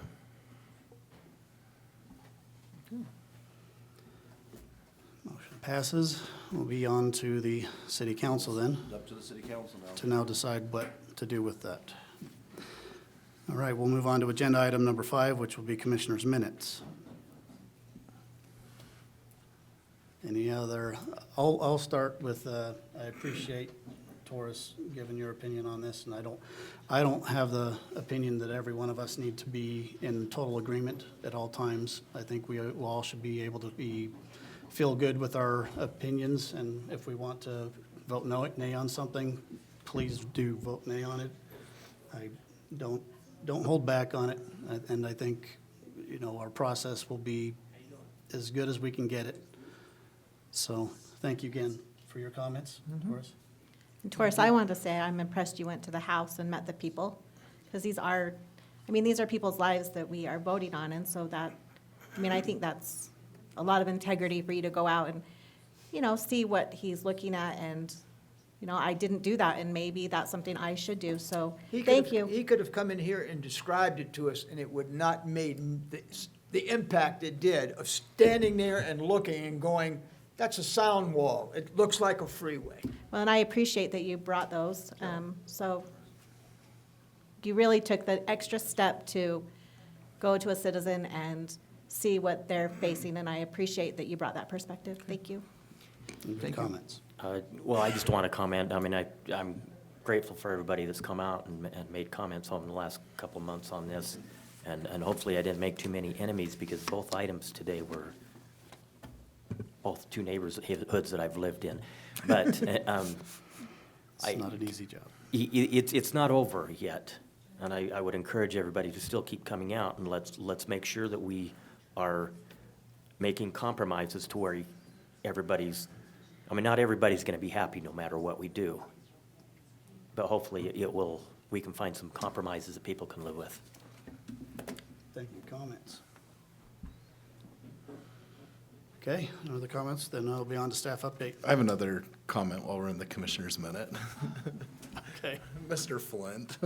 Motion passes. We'll be on to the city council then, It's up to the city council now. to now decide what to do with that. All right, we'll move on to agenda item number 5, which will be Commissioner's Minutes. Any other, I'll start with, I appreciate Taurus giving your opinion on this, and I don't have the opinion that every one of us need to be in total agreement at all times. I think we all should be able to feel good with our opinions, and if we want to vote nay on something, please do vote nay on it. I don't hold back on it, and I think, our process will be as good as we can get it. So, thank you again for your comments, Taurus. And Taurus, I wanted to say I'm impressed you went to the House and met the people, because these are people's lives that we are voting on, and so I think that's a lot of integrity for you to go out and, see what he's looking at, and, I didn't do that, and maybe that's something I should do, so, thank you. He could have come in here and described it to us, and it would not made the impact it did of standing there and looking and going, that's a sound wall. It looks like a freeway. Well, and I appreciate that you brought those, so you really took the extra step to go to a citizen and see what they're facing, and I appreciate that you brought that perspective. Thank you. Any comments? Well, I just want to comment, I'm grateful for everybody that's come out and made comments over the last couple of months on this, and hopefully I didn't make too many enemies, because both items today were both 2 neighborhoods that I've lived in. But It's not an easy job. it's not over yet, and I would encourage everybody to still keep coming out, and let's make sure that we are making compromises to where everybody's, not everybody's going to be happy no matter what we do, but hopefully we can find some compromises that people can live with. Thank you. Comments? Okay, no other comments? Then I'll be on to staff update. I have another comment while we're in the Commissioner's Minute. Okay. Mr. Flint.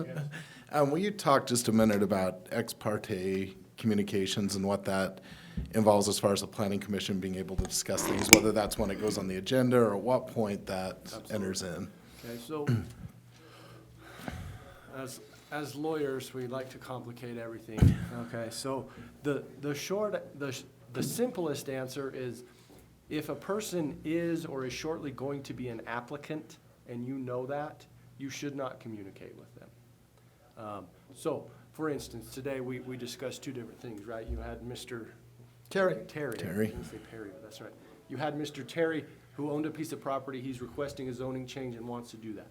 Will you talk just a minute about ex parte communications and what that involves as far as the Planning Commission being able to discuss things, whether that's when it goes on the agenda or at what point that enters in? Okay, so as lawyers, we like to complicate everything. Okay, so the simplest answer is, if a person is or is shortly going to be an applicant and you know that, you should not communicate with them. So, for instance, today we discussed 2 different things, right? You had Mr. Terry. I didn't say Perry, but that's right. You had Mr. Terry, who owned a piece of property. He's requesting a zoning change and wants to do that.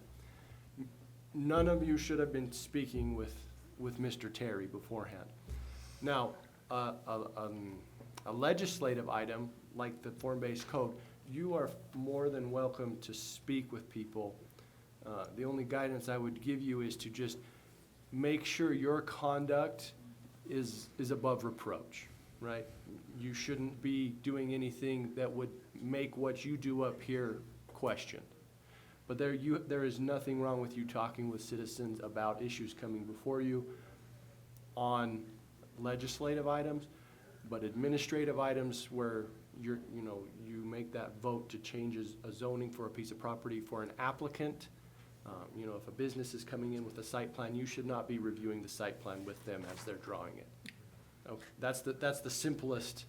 None of you should have been speaking with Mr. Terry beforehand. Now, a legislative item like the form-based code, you are more than welcome to speak with people. The only guidance I would give you is to just make sure your conduct is above reproach, right? You shouldn't be doing anything that would make what you do up here questioned. But there is nothing wrong with you talking with citizens about issues coming before you on legislative items, but administrative items where you make that vote to change a zoning for a piece of property for an applicant. If a business is coming in with a site plan, you should not be reviewing the site plan with them as they're drawing it. Okay, that's the simplest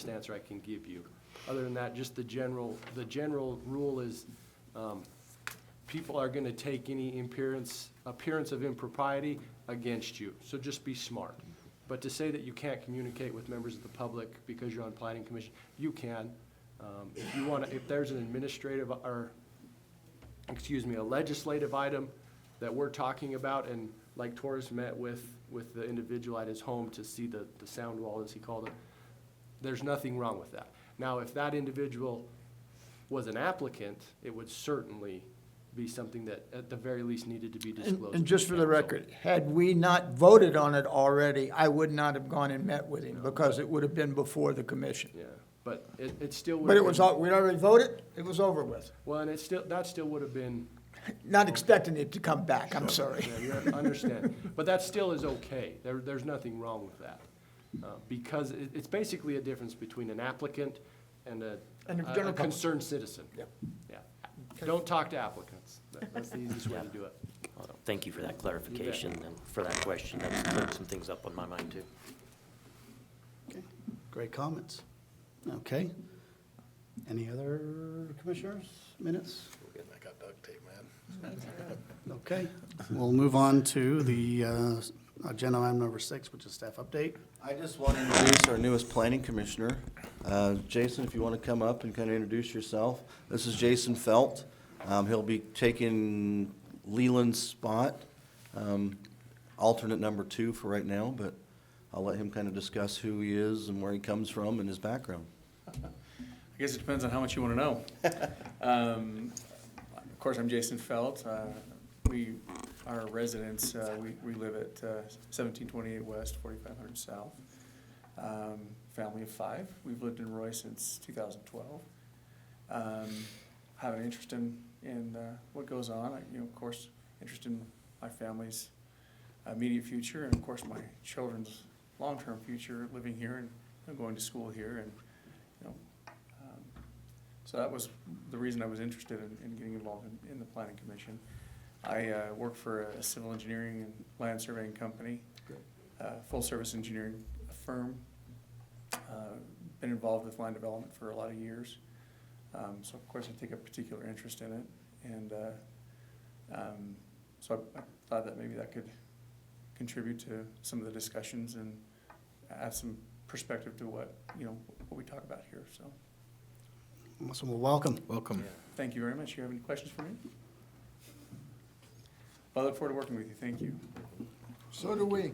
answer I can give you. Other than that, just the general rule is, people are gonna take any appearance of impropriety against you, so just be smart. But to say that you can't communicate with members of the public because you're on planning commission, you can. If there's an a legislative item that we're talking about, and like Torres met with the individual at his home to see the sound wall, as he called it, there's nothing wrong with that. Now, if that individual was an applicant, it would certainly be something that at the very least needed to be disclosed. And just for the record, had we not voted on it already, I would not have gone and met with him, because it would have been before the commission. Yeah, but it still would. But we'd already voted, it was over with. Well, and that still would have been. Not expecting it to come back, I'm sorry. Yeah, you understand. But that still is okay. There's nothing wrong with that. Because it's basically a difference between an applicant and a concerned citizen. Yep. Yeah. Don't talk to applicants. That's the easiest way to do it. Well, thank you for that clarification and for that question. That's cleared some things up on my mind, too. Okay, great comments. Okay. Any other commissioners, minutes? I got duct tape, man. Okay, we'll move on to the agenda item number 6, which is staff update. I just want to introduce our newest planning commissioner. Jason, if you want to come up and kind of introduce yourself. This is Jason Felt. He'll be taking Leland's spot, alternate number 2 for right now, but I'll let him kind of discuss who he is and where he comes from and his background. I guess it depends on how much you want to know. Of course, I'm Jason Felt. Our residents, we live at 1728 West, 4500 South. Family of 5. We've lived in Roy since 2012. Have an interest in what goes on. Of course, interest in my family's immediate future, and of course my children's long-term future, living here and going to school here, and so that was the reason I was interested in getting involved in the Planning Commission. I work for a civil engineering and land surveying company, full-service engineering firm. Been involved with land development for a lot of years. So of course I take a particular interest in it, and so I thought that maybe that could contribute to some of the discussions and add some perspective to what we talk about here. So. Awesome, well, welcome. Welcome. Yeah. Thank you very much. You have any questions for me? Well, I look forward to working with you. Thank you. So do we.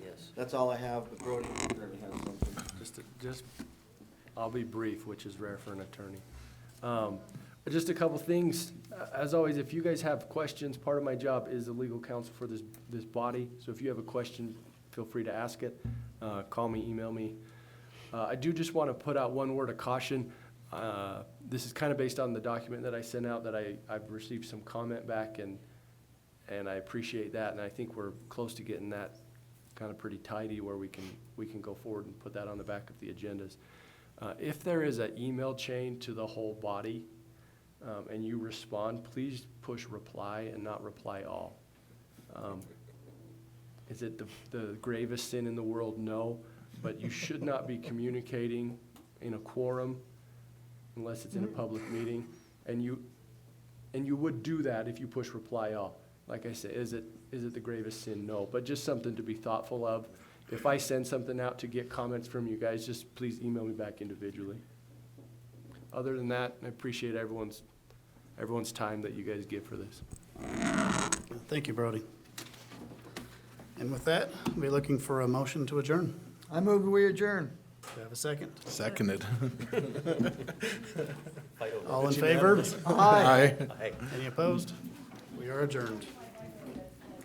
Yes. That's all I have, but Brody certainly has something. I'll be brief, which is rare for an attorney. Just a couple things. As always, if you guys have questions, part of my job is the legal counsel for this body. So if you have a question, feel free to ask it. Call me, email me. I do just want to put out one word of caution. This is kind of based on the document that I sent out that I've received some comment back, and I appreciate that, and I think we're close to getting that kind of pretty tidy where we can go forward and put that on the back of the agendas. If there is an email chain to the whole body and you respond, please push reply and not reply all. Is it the gravest sin in the world? No, but you should not be communicating in a quorum unless it's in a public meeting, and you would do that if you push reply all. Like I said, is it the gravest sin? No, but just something to be thoughtful of. If I send something out to get comments from you guys, just please email me back individually. Other than that, I appreciate everyone's time that you guys give for this. Thank you, Brody. And with that, we're looking for a motion to adjourn. I move we adjourn. Do you have a second? Seconded. All in favor? Aye. Any opposed? We are adjourned.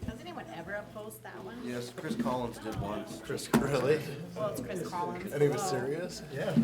Does anyone anyone ever oppose that one? Yes, Chris Collins did once. Chris, really? Well, it's Chris Collins. And he was Hello. serious? Yeah.